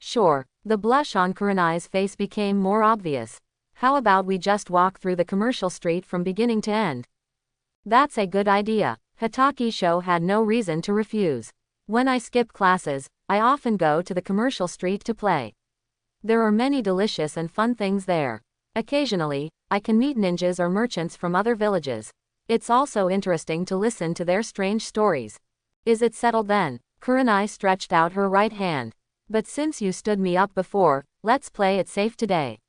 Sure. The blush on Kurenai's face became more obvious. How about we just walk through the commercial street from beginning to end? That's a good idea. Hatake Sho had no reason to refuse. When I skip classes, I often go to the commercial street to play. There are many delicious and fun things there. Occasionally, I can meet ninjas or merchants from other villages. It's also interesting to listen to their strange stories. Is it settled then? Kurenai stretched out her right hand. But since you stood me up before, let's play it safe today.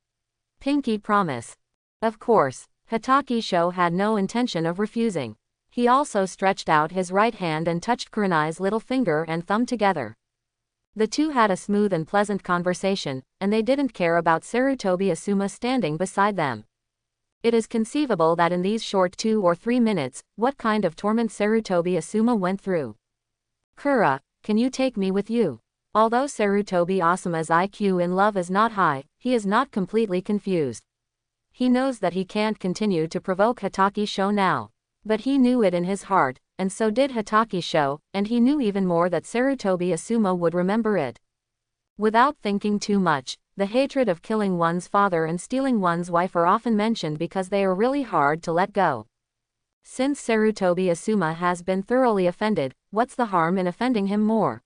Pinky promise. Of course, Hatake Sho had no intention of refusing. He also stretched out his right hand and touched Kurenai's little finger and thumb together. The two had a smooth and pleasant conversation, and they didn't care about Sarutobi Asuma standing beside them. It is conceivable that in these short 2 or 3 minutes, what kind of torment Sarutobi Asuma went through. Kura, can you take me with you? Although Sarutobi Asuma's IQ in love is not high, he is not completely confused. He knows that he can't continue to provoke Hatake Sho now. But he knew it in his heart, and so did Hatake Sho, and he knew even more that Sarutobi Asuma would remember it. Without thinking too much, the hatred of killing one's father and stealing one's wife are often mentioned because they are really hard to let go. Since Sarutobi Asuma has been thoroughly offended, what's the harm in offending him more?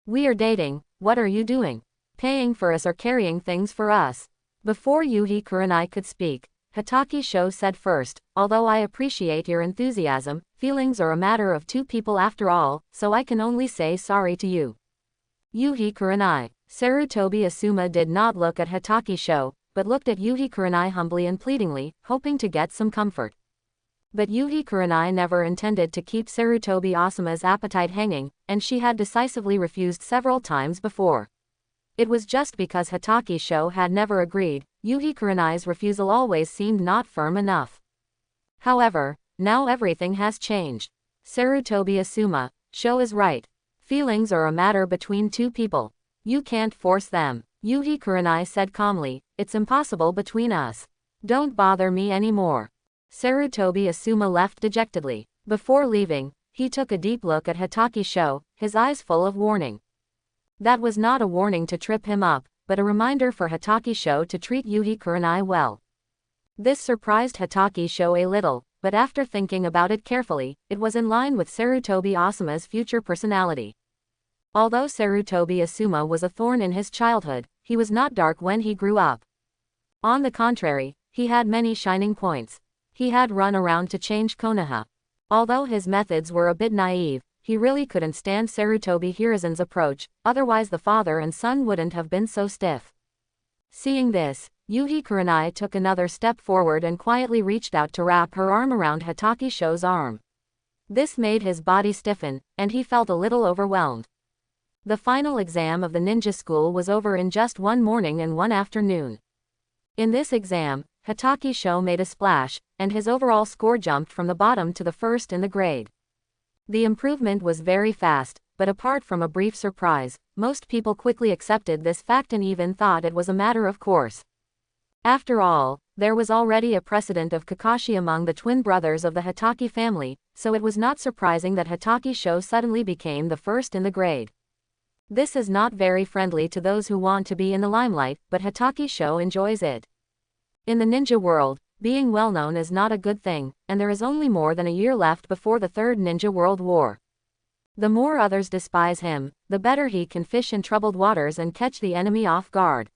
We are dating, what are you doing? Paying for us or carrying things for us? Before Yuhi Kurenai could speak, Hatake Sho said first, although I appreciate your enthusiasm, feelings are a matter of two people after all, so I can only say sorry to you. Yuhi Kurenai. Sarutobi Asuma did not look at Hatake Sho, but looked at Yuhi Kurenai humbly and pleadingly, hoping to get some comfort. But Yuhi Kurenai never intended to keep Sarutobi Asuma's appetite hanging, and she had decisively refused several times before. It was just because Hatake Sho had never agreed. Yuhi Kurenai's refusal always seemed not firm enough. However, now everything has changed. Sarutobi Asuma, Sho is right. Feelings are a matter between two people. You can't force them. Yuhi Kurenai said calmly, it's impossible between us. Don't bother me anymore. Sarutobi Asuma left dejectedly. Before leaving, he took a deep look at Hatake Sho, his eyes full of warning. That was not a warning to trip him up, but a reminder for Hatake Sho to treat Yuhi Kurenai well. This surprised Hatake Sho a little, but after thinking about it carefully, it was in line with Sarutobi Asuma's future personality. Although Sarutobi Asuma was a thorn in his childhood, he was not dark when he grew up. On the contrary, he had many shining points. He had run around to change Konoha. Although his methods were a bit naive, he really couldn't stand Sarutobi Hiruzen's approach, otherwise the father and son wouldn't have been so stiff. Seeing this, Yuhi Kurenai took another step forward and quietly reached out to wrap her arm around Hatake Sho's arm. This made his body stiffen, and he felt a little overwhelmed. The final exam of the ninja school was over in just one morning and one afternoon. In this exam, Hatake Sho made a splash, and his overall score jumped from the bottom to the first in the grade. The improvement was very fast, but apart from a brief surprise, most people quickly accepted this fact and even thought it was a matter of course. After all, there was already a precedent of Kakashi among the twin brothers of the Hatake family, so it was not surprising that Hatake Sho suddenly became the first in the grade. This is not very friendly to those who want to be in the limelight, but Hatake Sho enjoys it. In the ninja world, being well known is not a good thing, and there is only more than a year left before the Third Ninja World War. The more others despise him, the better he can fish in troubled waters and catch the enemy off guard.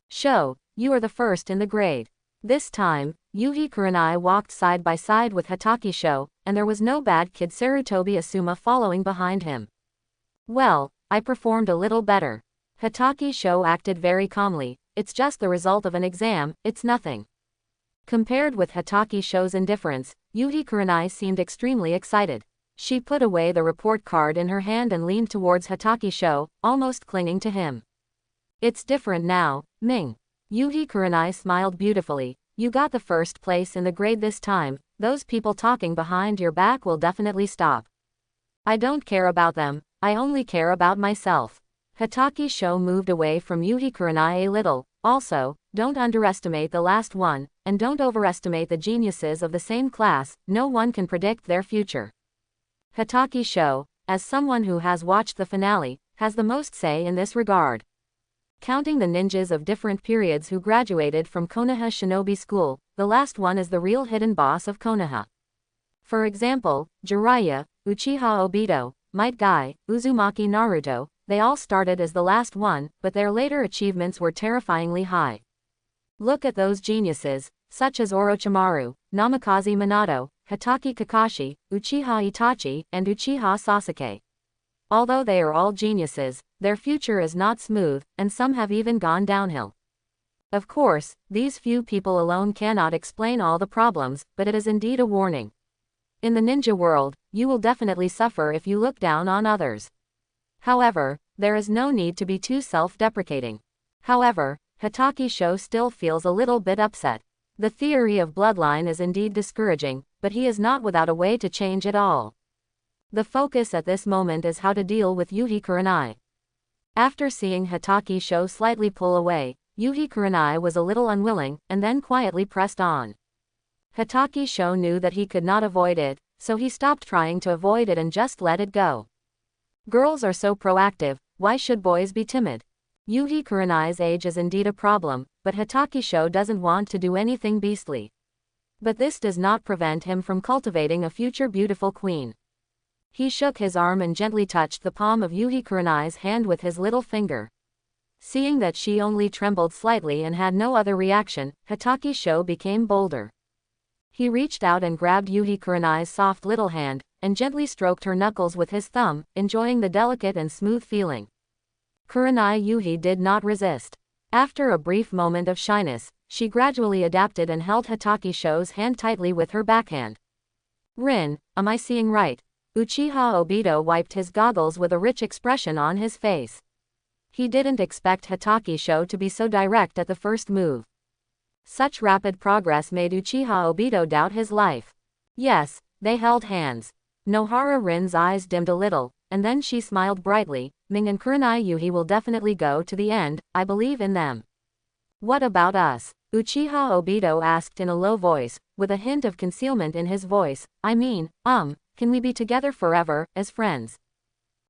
Sho, you are the first in the grade. This time, Yuhi Kurenai walked side by side with Hatake Sho, and there was no bad kid Sarutobi Asuma following behind him. Well, I performed a little better. Hatake Sho acted very calmly. It's just the result of an exam, it's nothing. Compared with Hatake Sho's indifference, Yuhi Kurenai seemed extremely excited. She put away the report card in her hand and leaned towards Hatake Sho, almost clinging to him. It's different now, Ming. Yuhi Kurenai smiled beautifully. You got the first place in the grade this time, those people talking behind your back will definitely stop. I don't care about them, I only care about myself. Hatake Sho moved away from Yuhi Kurenai a little. Also, don't underestimate the last one, and don't overestimate the geniuses of the same class, no one can predict their future. Hatake Sho, as someone who has watched the finale, has the most say in this regard. Counting the ninjas of different periods who graduated from Konoha Shinobi School, the last one is the real hidden boss of Konoha. For example, Jiraiya, Uchiha Obito, Might Guy, Uzumaki Naruto, they all started as the last one, but their later achievements were terrifyingly high. Look at those geniuses, such as Orochimaru, Namikaze Minato, Hatake Kakashi, Uchiha Itachi, and Uchiha Sasuke. Although they are all geniuses, their future is not smooth, and some have even gone downhill. Of course, these few people alone cannot explain all the problems, but it is indeed a warning. In the ninja world, you will definitely suffer if you look down on others. However, there is no need to be too self-deprecating. However, Hatake Sho still feels a little bit upset. The theory of bloodline is indeed discouraging, but he is not without a way to change it all. The focus at this moment is how to deal with Yuhi Kurenai. After seeing Hatake Sho slightly pull away, Yuhi Kurenai was a little unwilling, and then quietly pressed on. Hatake Sho knew that he could not avoid it, so he stopped trying to avoid it and just let it go. Girls are so proactive, why should boys be timid? Yuhi Kurenai's age is indeed a problem, but Hatake Sho doesn't want to do anything beastly. But this does not prevent him from cultivating a future beautiful queen. He shook his arm and gently touched the palm of Yuhi Kurenai's hand with his little finger. Seeing that she only trembled slightly and had no other reaction, Hitachi Sho became bolder. He reached out and grabbed Yuhi Kurenai's soft little hand, and gently stroked her knuckles with his thumb, enjoying the delicate and smooth feeling. Kurenai Yuhi did not resist. After a brief moment of shyness, she gradually adapted and held Hitachi Sho's hand tightly with her backhand. Rin, am I seeing right? Uchiha Obito wiped his goggles with a rich expression on his face. He didn't expect Hitachi Sho to be so direct at the first move. Such rapid progress made Uchiha Obito doubt his life. Yes, they held hands. Nohara Rin's eyes dimmed a little, and then she smiled brightly. Ming and Kurenai Yuhi will definitely go to the end, I believe in them. What about us? Uchiha Obito asked in a low voice, with a hint of concealment in his voice. I mean, can we be together forever, as friends?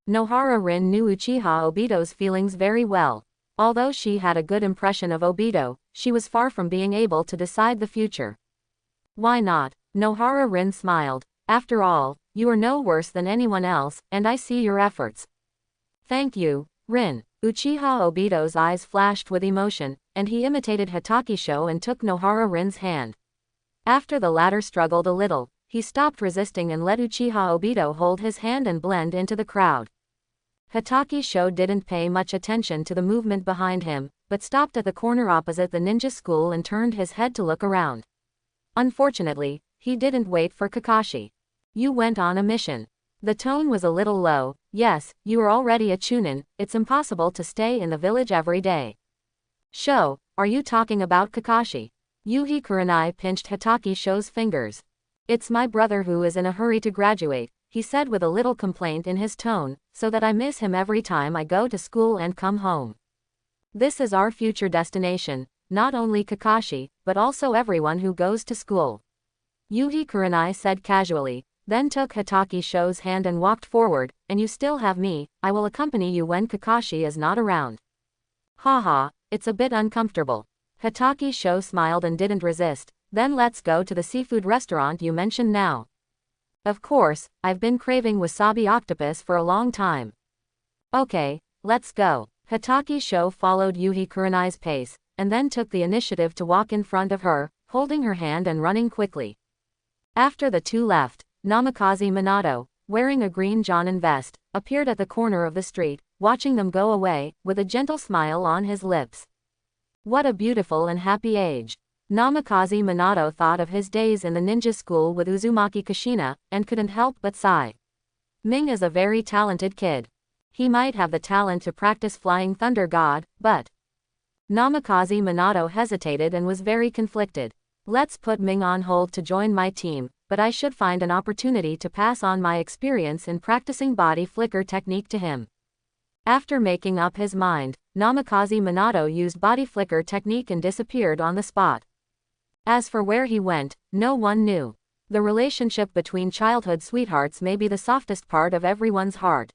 Nohara Rin knew Uchiha Obito's feelings very well. Although she had a good impression of Obito, she was far from being able to decide the future. Why not? Nohara Rin smiled. After all, you are no worse than anyone else, and I see your efforts. Thank you, Rin. Uchiha Obito's eyes flashed with emotion, and he imitated Hitachi Sho and took Nohara Rin's hand. After the latter struggled a little, he stopped resisting and let Uchiha Obito hold his hand and blend into the crowd. Hitachi Sho didn't pay much attention to the movement behind him, but stopped at the corner opposite the ninja school and turned his head to look around. Unfortunately, he didn't wait for Kakashi. You went on a mission. The tone was a little low. Yes, you are already a Chunin, it's impossible to stay in the village every day. Sho, are you talking about Kakashi? Yuhi Kurenai pinched Hitachi Sho's fingers. It's my brother who is in a hurry to graduate, he said with a little complaint in his tone, so that I miss him every time I go to school and come home. This is our future destination, not only Kakashi, but also everyone who goes to school. Yuhi Kurenai said casually, then took Hitachi Sho's hand and walked forward. And you still have me, I will accompany you when Kakashi is not around. Haha, it's a bit uncomfortable. Hitachi Sho smiled and didn't resist. Then let's go to the seafood restaurant you mentioned now. Of course, I've been craving wasabi octopus for a long time. Okay, let's go. Hitachi Sho followed Yuhi Kurenai's pace, and then took the initiative to walk in front of her, holding her hand and running quickly. After the two left, Namikaze Minato, wearing a green Jonin vest, appeared at the corner of the street, watching them go away, with a gentle smile on his lips. What a beautiful and happy age. Namikaze Minato thought of his days in the ninja school with Uzumaki Kushina, and couldn't help but sigh. Ming is a very talented kid. He might have the talent to practice Flying Thunder God, but... Namikaze Minato hesitated and was very conflicted. Let's put Ming on hold to join my team, but I should find an opportunity to pass on my experience in practicing body flicker technique to him. After making up his mind, Namikaze Minato used body flicker technique and disappeared on the spot. As for where he went, no one knew. The relationship between childhood sweethearts may be the softest part of everyone's heart.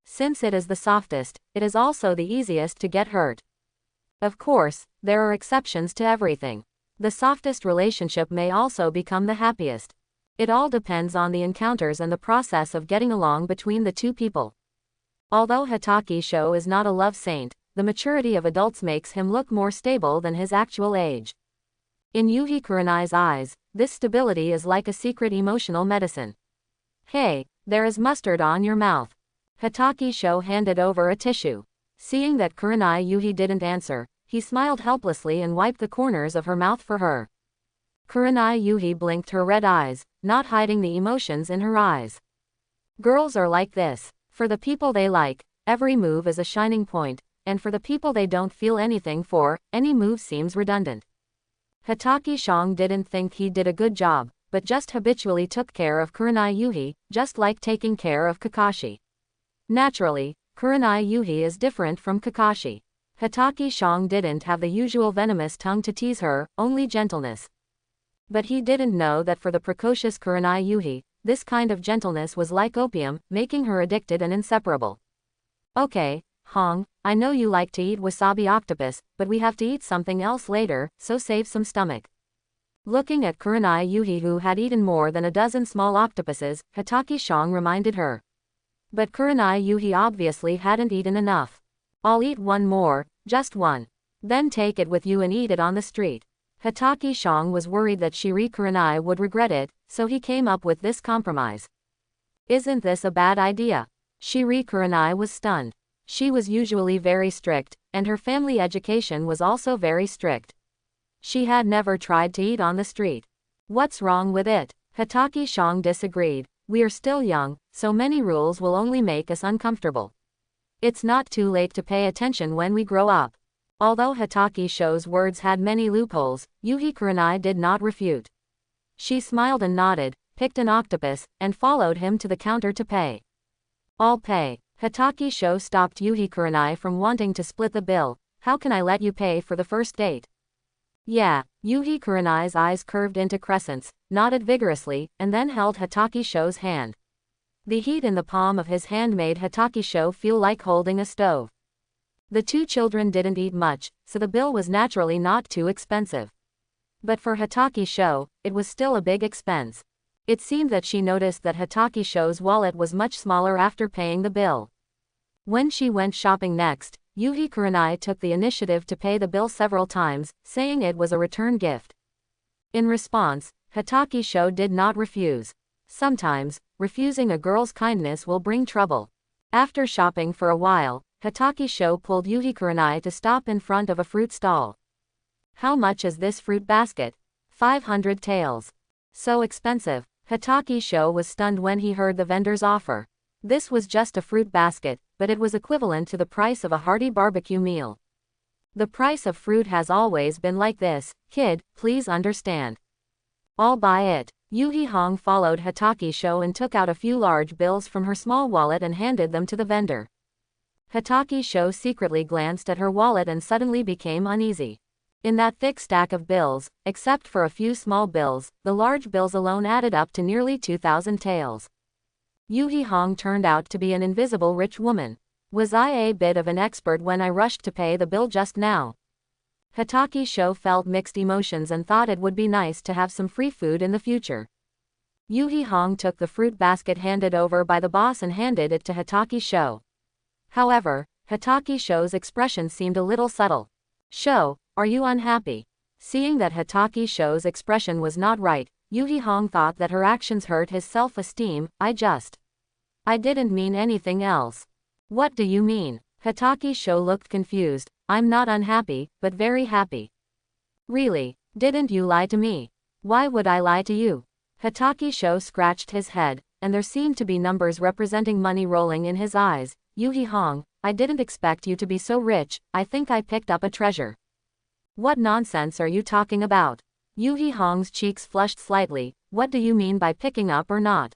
Since it is the softest, it is also the easiest to get hurt. Of course, there are exceptions to everything. The softest relationship may also become the happiest. It all depends on the encounters and the process of getting along between the two people. Although Hitachi Sho is not a love saint, the maturity of adults makes him look more stable than his actual age. In Yuhi Kurenai's eyes, this stability is like a secret emotional medicine. Hey, there is mustard on your mouth. Hitachi Sho handed over a tissue. Seeing that Kurenai Yuhi didn't answer, he smiled helplessly and wiped the corners of her mouth for her. Kurenai Yuhi blinked her red eyes, not hiding the emotions in her eyes. Girls are like this. For the people they like, every move is a shining point, and for the people they don't feel anything for, any move seems redundant. Hitachi Sho didn't think he did a good job, but just habitually took care of Kurenai Yuhi, just like taking care of Kakashi. Naturally, Kurenai Yuhi is different from Kakashi. Hitachi Sho didn't have the usual venomous tongue to tease her, only gentleness. But he didn't know that for the precocious Kurenai Yuhi, this kind of gentleness was like opium, making her addicted and inseparable. Okay, Hong, I know you like to eat wasabi octopus, but we have to eat something else later, so save some stomach. Looking at Kurenai Yuhi, who had eaten more than a dozen small octopuses, Hitachi Sho reminded her. But Kurenai Yuhi obviously hadn't eaten enough. I'll eat one more, Just one. Then take it with you and eat it on the street. Hatake Shong was worried that Shiri Kurenai would regret it, so he came up with this compromise. Isn't this a bad idea? Shiri Kurenai was stunned. She was usually very strict, and her family education was also very strict. She had never tried to eat on the street. What's wrong with it? Hatake Shong disagreed. We are still young, so many rules will only make us uncomfortable. It's not too late to pay attention when we grow up. Although Hatake Sho's words had many loopholes, Yuhi Kurenai did not refute. She smiled and nodded, picked an octopus, and followed him to the counter to pay. I'll pay. Hatake Sho stopped Yuhi Kurenai from wanting to split the bill. How can I let you pay for the first date? Yeah, Yuhi Kurenai's eyes curved into crescents, nodded vigorously, and then held Hatake Sho's hand. The heat in the palm of his hand made Hatake Sho feel like holding a stove. The two children didn't eat much, so the bill was naturally not too expensive. But for Hatake Sho, it was still a big expense. It seemed that she noticed that Hatake Sho's wallet was much smaller after paying the bill. When she went shopping next, Yuhi Kurenai took the initiative to pay the bill several times, saying it was a return gift. In response, Hatake Sho did not refuse. Sometimes, refusing a girl's kindness will bring trouble. After shopping for a while, Hatake Sho pulled Yuhi Kurenai to stop in front of a fruit stall. How much is this fruit basket? 500 taels. So expensive. Hatake Sho was stunned when he heard the vendor's offer. This was just a fruit basket, but it was equivalent to the price of a hearty barbecue meal. The price of fruit has always been like this, kid, please understand. I'll buy it. Yuhi Hong followed Hatake Sho and took out a few large bills from her small wallet and handed them to the vendor. Hatake Sho secretly glanced at her wallet and suddenly became uneasy. In that thick stack of bills, except for a few small bills, the large bills alone added up to nearly 2,000 taels. Yuhi Hong turned out to be an invisible rich woman. Was I a bit of an expert when I rushed to pay the bill just now? Hatake Sho felt mixed emotions and thought it would be nice to have some free food in the future. Yuhi Hong took the fruit basket handed over by the boss and handed it to Hatake Sho. However, Hatake Sho's expression seemed a little subtle. Sho, are you unhappy? Seeing that Hatake Sho's expression was not right, Yuhi Hong thought that her actions hurt his self-esteem. I didn't mean anything else. What do you mean? Hatake Sho looked confused. I'm not unhappy, but very happy. Really? Didn't you lie to me? Why would I lie to you? Hatake Sho scratched his head, and there seemed to be numbers representing money rolling in his eyes. Yuhi Hong, I didn't expect you to be so rich. I think I picked up a treasure. What nonsense are you talking about? Yuhi Hong's cheeks flushed slightly. What do you mean by picking up or not?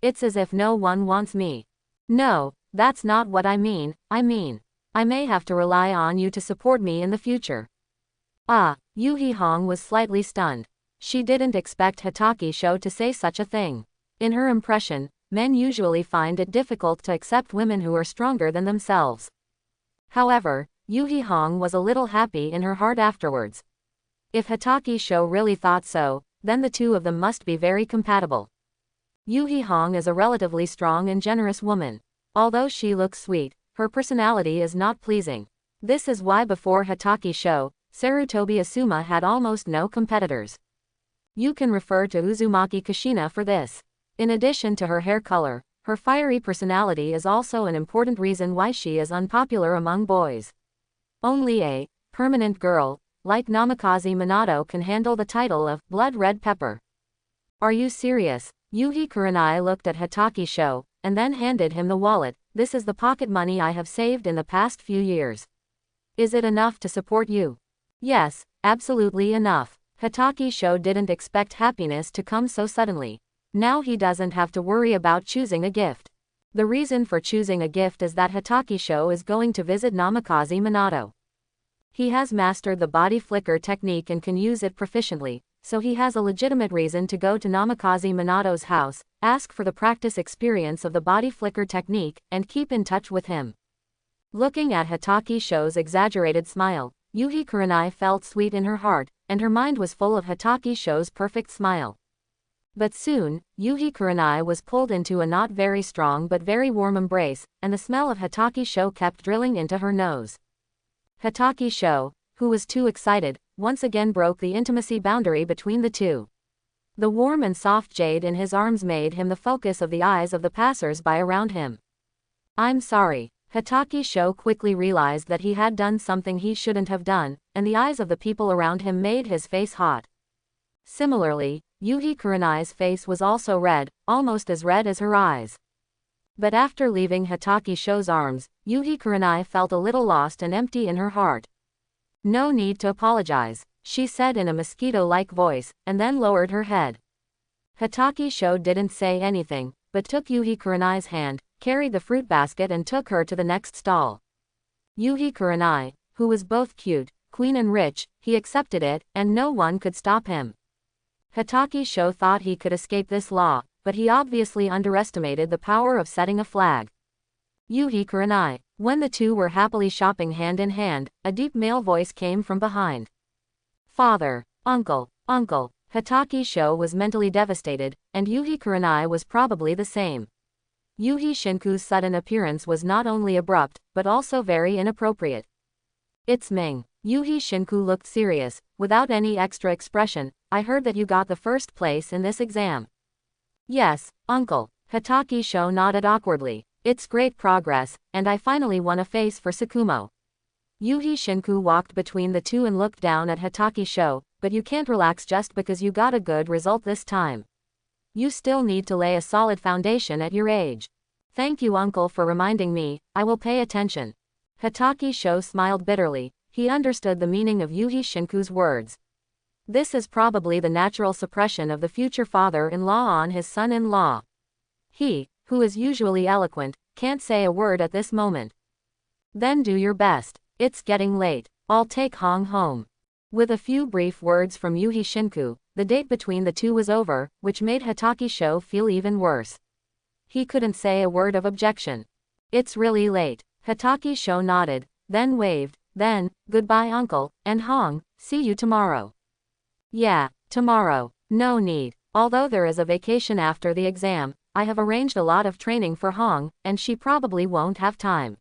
It's as if no one wants me. No, that's not what I mean. I may have to rely on you to support me in the future. Ah, Yuhi Hong was slightly stunned. She didn't expect Hatake Sho to say such a thing. In her impression, men usually find it difficult to accept women who are stronger than themselves. However, Yuhi Hong was a little happy in her heart afterwards. If Hatake Sho really thought so, then the two of them must be very compatible. Yuhi Hong is a relatively strong and generous woman. Although she looks sweet, her personality is not pleasing. This is why before Hatake Sho, Sarutobi Asuma had almost no competitors. You can refer to Uzumaki Kushina for this. In addition to her hair color, her fiery personality is also an important reason why she is unpopular among boys. Only a permanent girl, like Namikaze Minato, can handle the title of Blood Red Pepper. Are you serious? Yuhi Kurenai looked at Hatake Sho, and then handed him the wallet. This is the pocket money I have saved in the past few years. Is it enough to support you? Yes, absolutely enough. Hatake Sho didn't expect happiness to come so suddenly. Now he doesn't have to worry about choosing a gift. The reason for choosing a gift is that Hatake Sho is going to visit Namikaze Minato. He has mastered the body flicker technique and can use it proficiently, so he has a legitimate reason to go to Namikaze Minato's house, ask for the practice experience of the body flicker technique, and keep in touch with him. Looking at Hatake Sho's exaggerated smile, Yuhi Kurenai felt sweet in her heart, and her mind was full of Hatake Sho's perfect smile. But soon, Yuhi Kurenai was pulled into a not very strong but very warm embrace, and the smell of Hatake Sho kept drilling into her nose. Hatake Sho, who was too excited, once again broke the intimacy boundary between the two. The warm and soft jade in his arms made him the focus of the eyes of the passers-by around him. I'm sorry. Hatake Sho quickly realized that he had done something he shouldn't have done, and the eyes of the people around him made his face hot. Similarly, Yuhi Kurenai's face was also red, almost as red as her eyes. But after leaving Hatake Sho's arms, Yuhi Kurenai felt a little lost and empty in her heart. No need to apologize, she said in a mosquito-like voice, and then lowered her head. Hatake Sho didn't say anything, but took Yuhi Kurenai's hand, carried the fruit basket and took her to the next stall. Yuhi Kurenai, who was both cute, queen and rich, he accepted it, and no one could stop him. Hatake Sho thought he could escape this law, but he obviously underestimated the power of setting a flag. Yuhi Kurenai. When the two were happily shopping hand in hand, a deep male voice came from behind. Father, uncle, uncle. Hatake Sho was mentally devastated, and Yuhi Kurenai was probably the same. Yuhi Shinku's sudden appearance was not only abrupt, but also very inappropriate. It's Ming. Yuhi Shinku looked serious, without any extra expression. I heard that you got the first place in this exam. Yes, uncle. Hatake Sho nodded awkwardly. It's great progress, and I finally won a face for Tsukumo. Yuhi Shinku walked between the two and looked down at Hatake Sho, but you can't relax just because you got a good result this time. You still need to lay a solid foundation at your age. Thank you, uncle, for reminding me. I will pay attention. Hatake Sho smiled bitterly. He understood the meaning of Yuhi Shinku's words. This is probably the natural suppression of the future father-in-law on his son-in-law. He, who is usually eloquent, can't say a word at this moment. Then do your best. It's getting late. I'll take Hong home. With a few brief words from Yuhi Shinku, the date between the two was over, which made Hatake Sho feel even worse. He couldn't say a word of objection. It's really late. Hatake Sho nodded, then waved, then, goodbye uncle, and Hong, see you tomorrow. Yeah, tomorrow. No need. Although there is a vacation after the exam, I have arranged a lot of training for Hong, and she probably won't have time.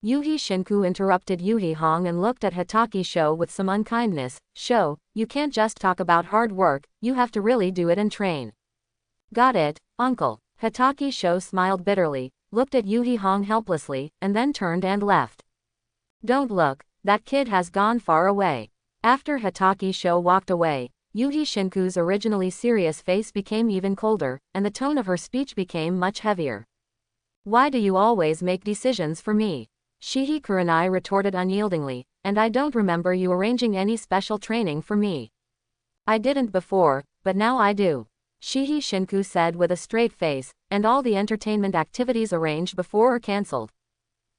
Yuhi Shinku interrupted Yuhi Hong and looked at Hatake Sho with some unkindness. Sho, you can't just talk about hard work, you have to really do it and train. Got it, uncle. Hatake Sho smiled bitterly, looked at Yuhi Hong helplessly, and then turned and left. Don't look, that kid has gone far away. After Hatake Sho walked away, Yuhi Shinku's originally serious face became even colder, and the tone of her speech became much heavier. Why do you always make decisions for me? Shihi Kurenai retorted unyieldingly, and I don't remember you arranging any special training for me. I didn't before, but now I do. Shihi Shinku said with a straight face, and all the entertainment activities arranged before are cancelled.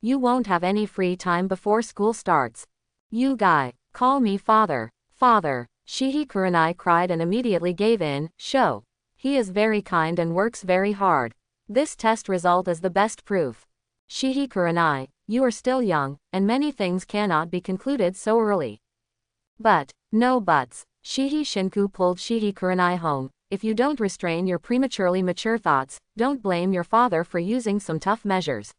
You won't have any free time before school starts. You guy, call me father, father. Shihi Kurenai cried and immediately gave in. Sho. He is very kind and works very hard. This test result is the best proof. Shihi Kurenai, you are still young, and many things cannot be concluded so early. But, no buts. Shihi Shinku pulled Shihi Kurenai home. If you don't restrain your prematurely mature thoughts, don't blame your father for using some tough measures.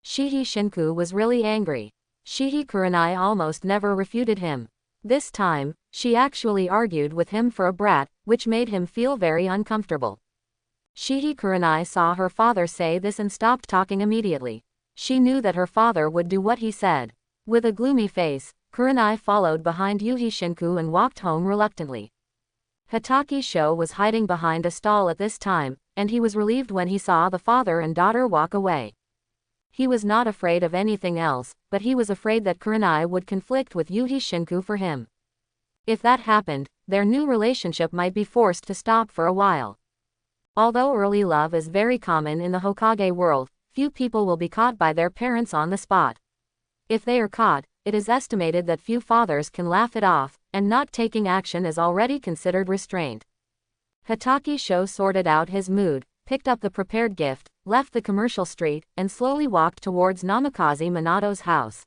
Shihi Shinku was really angry. Shihi Kurenai almost never refuted him. This time, she actually argued with him for a brat, which made him feel very uncomfortable. Shihi Kurenai saw her father say this and stopped talking immediately. She knew that her father would do what he said. With a gloomy face, Kurenai followed behind Yuhi Shinku and walked home reluctantly. Hatake Sho was hiding behind a stall at this time, and he was relieved when he saw the father and daughter walk away. He was not afraid of anything else, but he was afraid that Kurenai would conflict with Yuhi Shinku for him. If that happened, their new relationship might be forced to stop for a while. Although early love is very common in the Hokage world, few people will be caught by their parents on the spot. If they are caught, it is estimated that few fathers can laugh it off, and not taking action is already considered restraint. Hatake Sho sorted out his mood, picked up the prepared gift, left the commercial street, and slowly walked towards Namikaze Minato's house.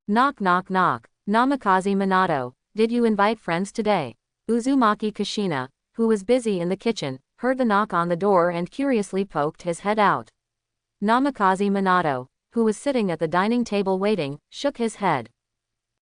Knock knock knock. Namikaze Minato, did you invite friends today? Uzumaki Kushina, who was busy in the kitchen, heard the knock on the door and curiously poked his head out. Namikaze Minato, who was sitting at the dining table waiting, shook his head.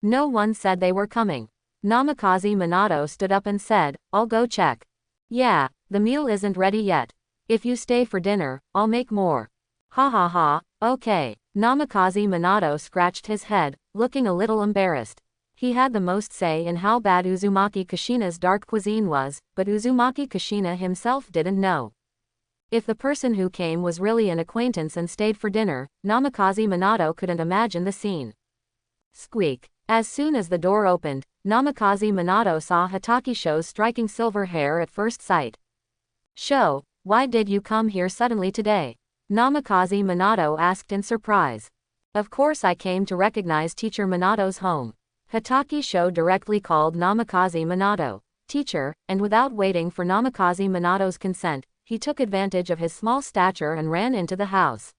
No one said they were coming. Namikaze Minato stood up and said, I'll go check. Yeah, the meal isn't ready yet. If you stay for dinner, I'll make more. Ha ha ha, okay. Namikaze Minato scratched his head, looking a little embarrassed. He had the most say in how bad Uzumaki Kushina's dark cuisine was, but Uzumaki Kushina himself didn't know. If the person who came was really an acquaintance and stayed for dinner, Namikaze Minato couldn't imagine the scene. Squeak. As soon as the door opened, Namikaze Minato saw Hatake Sho's striking silver hair at first sight. Sho, why did you come here suddenly today? Namikaze Minato asked in surprise. Of course I came to recognize Teacher Minato's home. Hatake Sho directly called Namikaze Minato teacher, and without waiting for Namikaze Minato's consent, he took advantage of his small stature and ran into the house.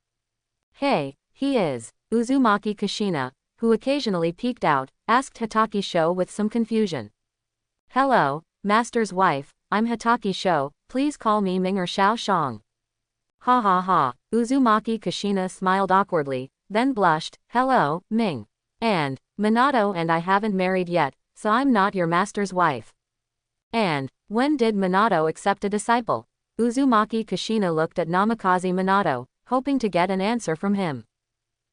Hey, he is Uzumaki Kushina, who occasionally peeked out, asked Hatake Sho with some confusion. Hello, master's wife, I'm Hatake Sho, please call me Ming or Xiao Shang. Ha ha ha, Uzumaki Kushina smiled awkwardly, then blushed, hello, Ming. And, Minato and I haven't married yet, so I'm not your master's wife. And, when did Minato accept a disciple? Uzumaki Kushina looked at Namikaze Minato, hoping to get an answer from him.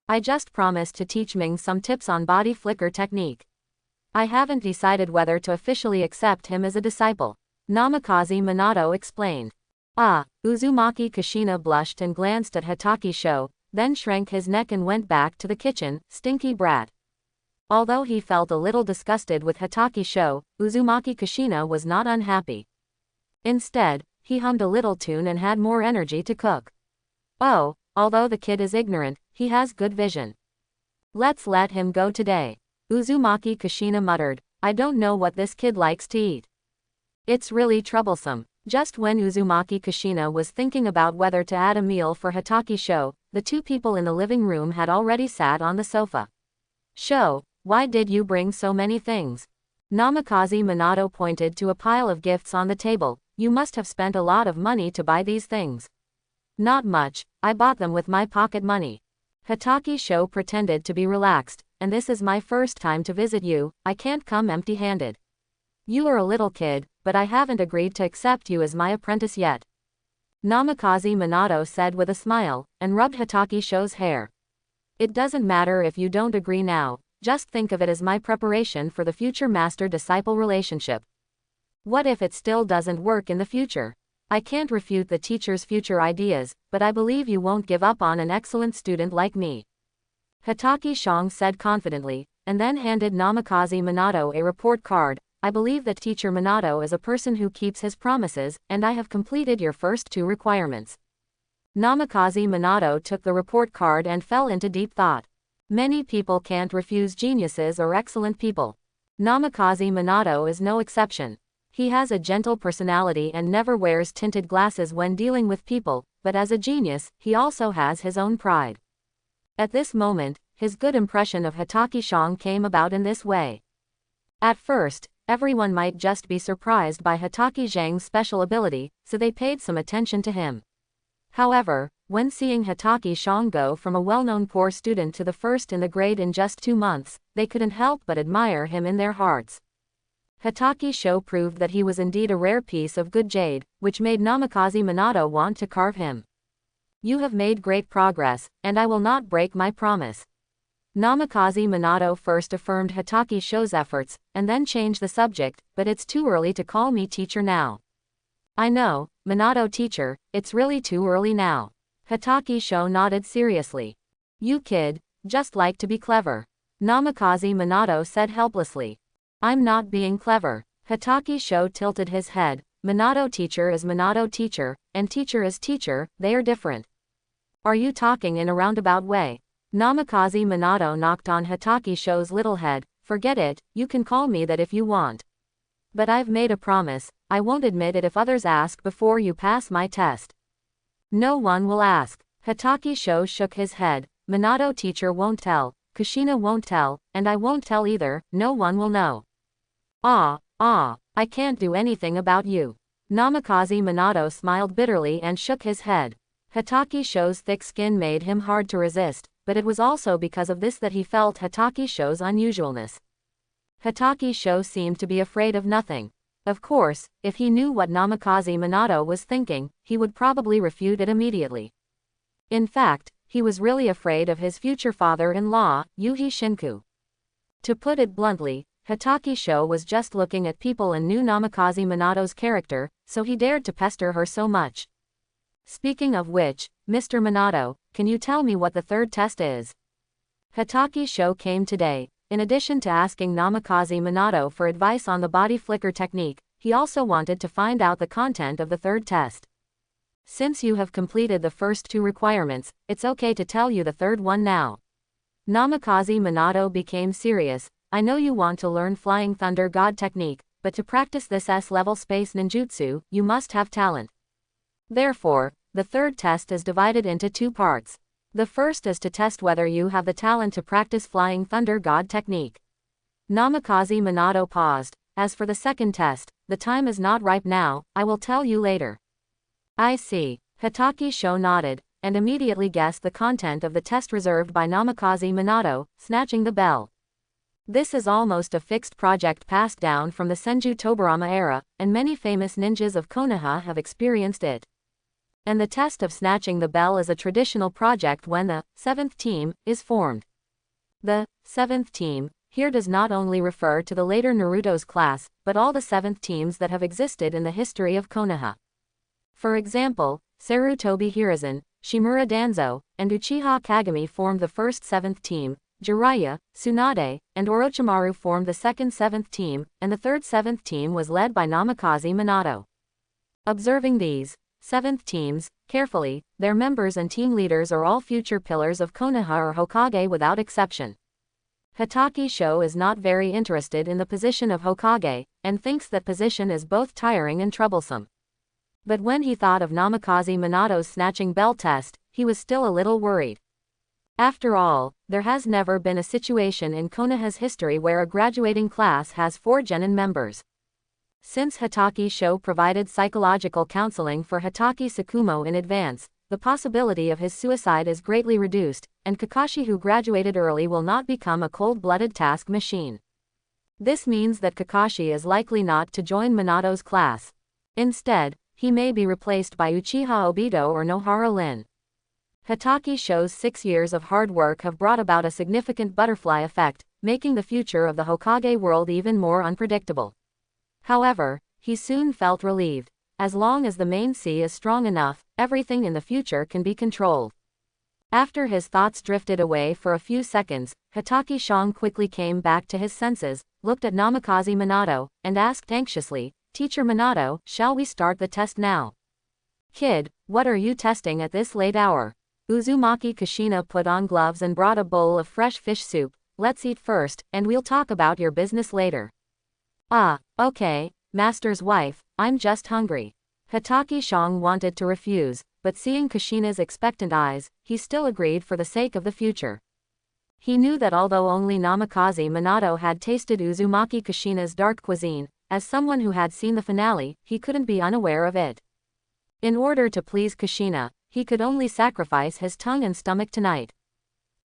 I just promised to teach Ming some tips on body flicker technique. I haven't decided whether to officially accept him as a disciple. Namikaze Minato explained. Ah, Uzumaki Kushina blushed and glanced at Hatake Sho, then shrank his neck and went back to the kitchen, stinky brat. Although he felt a little disgusted with Hatake Sho, Uzumaki Kushina was not unhappy. Instead, he hummed a little tune and had more energy to cook. Oh, although the kid is ignorant, he has good vision. Let's let him go today. Uzumaki Kushina muttered, I don't know what this kid likes to eat. It's really troublesome. Just when Uzumaki Kushina was thinking about whether to add a meal for Hatake Sho, the two people in the living room had already sat on the sofa. Sho, why did you bring so many things? Namikaze Minato pointed to a pile of gifts on the table. You must have spent a lot of money to buy these things. Not much, I bought them with my pocket money. Hatake Sho pretended to be relaxed, and this is my first time to visit you, I can't come empty-handed. You are a little kid, but I haven't agreed to accept you as my apprentice yet. Namikaze Minato said with a smile, and rubbed Hatake Sho's hair. It doesn't matter if you don't agree now, just think of it as my preparation for the future master-disciple relationship. What if it still doesn't work in the future? I can't refute the teacher's future ideas, but I believe you won't give up on an excellent student like me. Hatake Shang said confidently, and then handed Namikaze Minato a report card. I believe that Teacher Minato is a person who keeps his promises, and I have completed your first 2 requirements. Namikaze Minato took the report card and fell into deep thought. Many people can't refuse geniuses or excellent people. Namikaze Minato is no exception. He has a gentle personality and never wears tinted glasses when dealing with people, but as a genius, he also has his own pride. At this moment, his good impression of Hatake Shang came about in this way. At first, everyone might just be surprised by Hatake Zhang's special ability, so they paid some attention to him. However, when seeing Hatake Shang go from a well-known poor student to the first in the grade in just 2 months, they couldn't help but admire him in their hearts. Hatake Sho proved that he was indeed a rare piece of good jade, which made Namikaze Minato want to carve him. You have made great progress, and I will not break my promise. Namikaze Minato first affirmed Hatake Sho's efforts, and then changed the subject, but it's too early to call me teacher now. I know, Minato teacher, it's really too early now. Hatake Sho nodded seriously. You kid, just like to be clever. Namikaze Minato said helplessly. I'm not being clever. Hatake Sho tilted his head. Minato teacher is Minato teacher, and teacher is teacher, they are different. Are you talking in a roundabout way? Namikaze Minato knocked on Hatake Sho's little head. Forget it, you can call me that if you want. But I've made a promise, I won't admit it if others ask before you pass my test. No one will ask. Hatake Sho shook his head. Minato teacher won't tell, Kushina won't tell, and I won't tell either, no one will know. I can't do anything about you. Namikaze Minato smiled bitterly and shook his head. Hatake Sho's thick skin made him hard to resist, but it was also because of this that he felt Hatake Sho's unusualness. Hatake Sho seemed to be afraid of nothing. Of course, if he knew what Namikaze Minato was thinking, he would probably refute it immediately. In fact, he was really afraid of his future father-in-law, Yuhi Shinku. To put it bluntly, Hatake Sho was just looking at people and knew Namikaze Minato's character, so he dared to pester her so much. Speaking of which, Mr. Minato, can you tell me what the third test is? Hatake Sho came today. In addition to asking Namikaze Minato for advice on the body flicker technique, he also wanted to find out the content of the third test. Since you have completed the first two requirements, it's okay to tell you the third one now. Namikaze Minato became serious. I know you want to learn Flying Thunder God technique, but to practice this S-level space ninjutsu, you must have talent. Therefore, the third test is divided into two parts. The first is to test whether you have the talent to practice Flying Thunder God technique. Namikaze Minato paused. As for the second test, the time is not ripe now, I will tell you later. I see. Hatake Sho nodded, and immediately guessed the content of the test reserved by Namikaze Minato, snatching the bell. This is almost a fixed project passed down from the Senju Tobarama era, and many famous ninjas of Konoha have experienced it. And the test of snatching the bell is a traditional project when the 7th team is formed. The 7th team here does not only refer to the later Naruto's class, but all the 7th teams that have existed in the history of Konoha. For example, Sarutobi Hiruzen, Shimura Danzo, and Uchiha Kagami formed the first 7th team, Jiraiya, Tsunade, and Orochimaru formed the second 7th team, and the third 7th team was led by Namikaze Minato. Observing these 7th teams carefully, their members and team leaders are all future pillars of Konoha or Hokage without exception. Hatake Sho is not very interested in the position of Hokage, and thinks that position is both tiring and troublesome. But when he thought of Namikaze Minato's snatching bell test, he was still a little worried. After all, there has never been a situation in Konoha's history where a graduating class has 4 genin members. Since Hatake Sho provided psychological counseling for Hatake Tsukumo in advance, the possibility of his suicide is greatly reduced, and Kakashi, who graduated early, will not become a cold-blooded task machine. This means that Kakashi is likely not to join Minato's class. Instead, he may be replaced by Uchiha Obito or Nohara Lin. Hatake Sho's 6 years of hard work have brought about a significant butterfly effect, making the future of the Hokage world even more unpredictable. However, he soon felt relieved. As long as the main sea is strong enough, everything in the future can be controlled. After his thoughts drifted away for a few seconds, Hatake Sho quickly came back to his senses, looked at Namikaze Minato, and asked anxiously, "Teacher Minato, shall we start the test now?" "Kid, what are you testing at this late hour?" Uzumaki Kushina put on gloves and brought a bowl of fresh fish soup. "Let's eat first, and we'll talk about your business later." "Ah, okay, master's wife, I'm just hungry." Hatake Sho wanted to refuse, but seeing Kushina's expectant eyes, he still agreed for the sake of the future. He knew that although only Namikaze Minato had tasted Uzumaki Kushina's dark cuisine, as someone who had seen the finale, he couldn't be unaware of it. In order to please Kushina, he could only sacrifice his tongue and stomach tonight.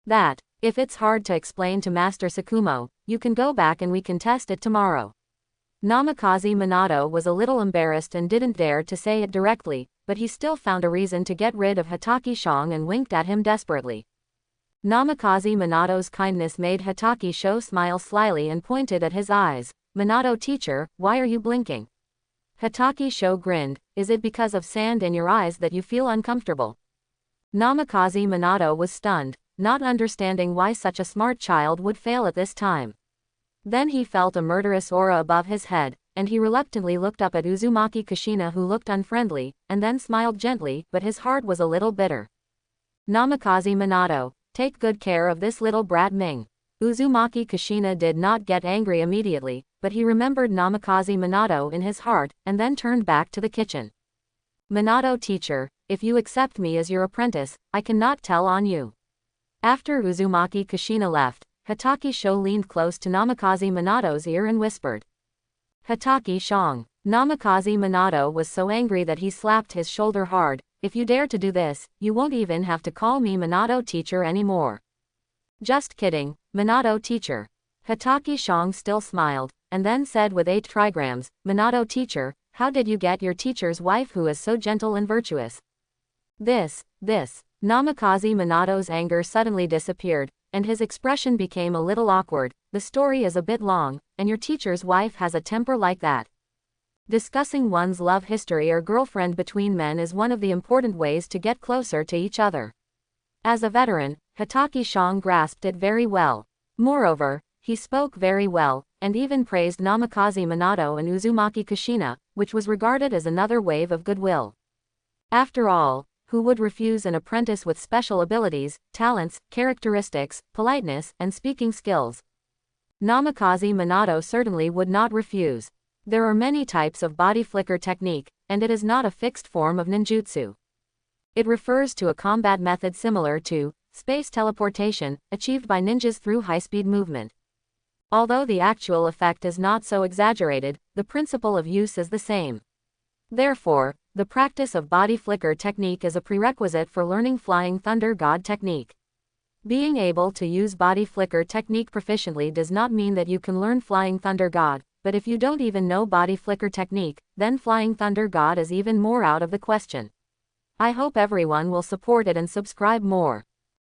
That, if it's hard to explain to Master Tsukumo, you can go back and we can test it tomorrow. Namikaze Minato was a little embarrassed and didn't dare to say it directly, but he still found a reason to get rid of Hatake Sho and winked at him desperately. Namikaze Minato's kindness made Hatake Sho smile slyly and pointed at his eyes. "Minato teacher, why are you blinking?" Hatake Sho grinned. "Is it because of sand in your eyes that you feel uncomfortable?" Namikaze Minato was stunned, not understanding why such a smart child would fail at this time. Then he felt a murderous aura above his head, and he reluctantly looked up at Uzumaki Kushina, who looked unfriendly, and then smiled gently, but his heart was a little bitter. "Namikaze Minato, take good care of this little brat Ming." Uzumaki Kushina did not get angry immediately, but he remembered Namikaze Minato in his heart, and then turned back to the kitchen. "Minato teacher, if you accept me as your apprentice, I cannot tell on you." After Uzumaki Kushina left, Hatake Sho leaned close to Namikaze Minato's ear and whispered. "Hatake Sho." Namikaze Minato was so angry that he slapped his shoulder hard. "If you dare to do this, you won't even have to call me Minato teacher anymore." "Just kidding, Minato teacher." Hitachi Shang still smiled, and then said with 8 trigrams, Minato teacher, how did you get your teacher's wife who is so gentle and virtuous? This. Namikaze Minato's anger suddenly disappeared, and his expression became a little awkward. The story is a bit long, and your teacher's wife has a temper like that. Discussing one's love history or girlfriend between men is one of the important ways to get closer to each other. As a veteran, Hitachi Shang grasped it very well. Moreover, he spoke very well, and even praised Namikaze Minato and Uzumaki Kushina, which was regarded as another wave of goodwill. After all, who would refuse an apprentice with special abilities, talents, characteristics, politeness, and speaking skills? Namikaze Minato certainly would not refuse. There are many types of body flicker technique, and it is not a fixed form of ninjutsu. It refers to a combat method similar to space teleportation, achieved by ninjas through high-speed movement. Although the actual effect is not so exaggerated, the principle of use is the same. Therefore, the practice of body flicker technique is a prerequisite for learning Flying Thunder God technique. Being able to use body flicker technique proficiently does not mean that you can learn Flying Thunder God, but if you don't even know body flicker technique, then Flying Thunder God is even more out of the question. I hope everyone will support it and subscribe more.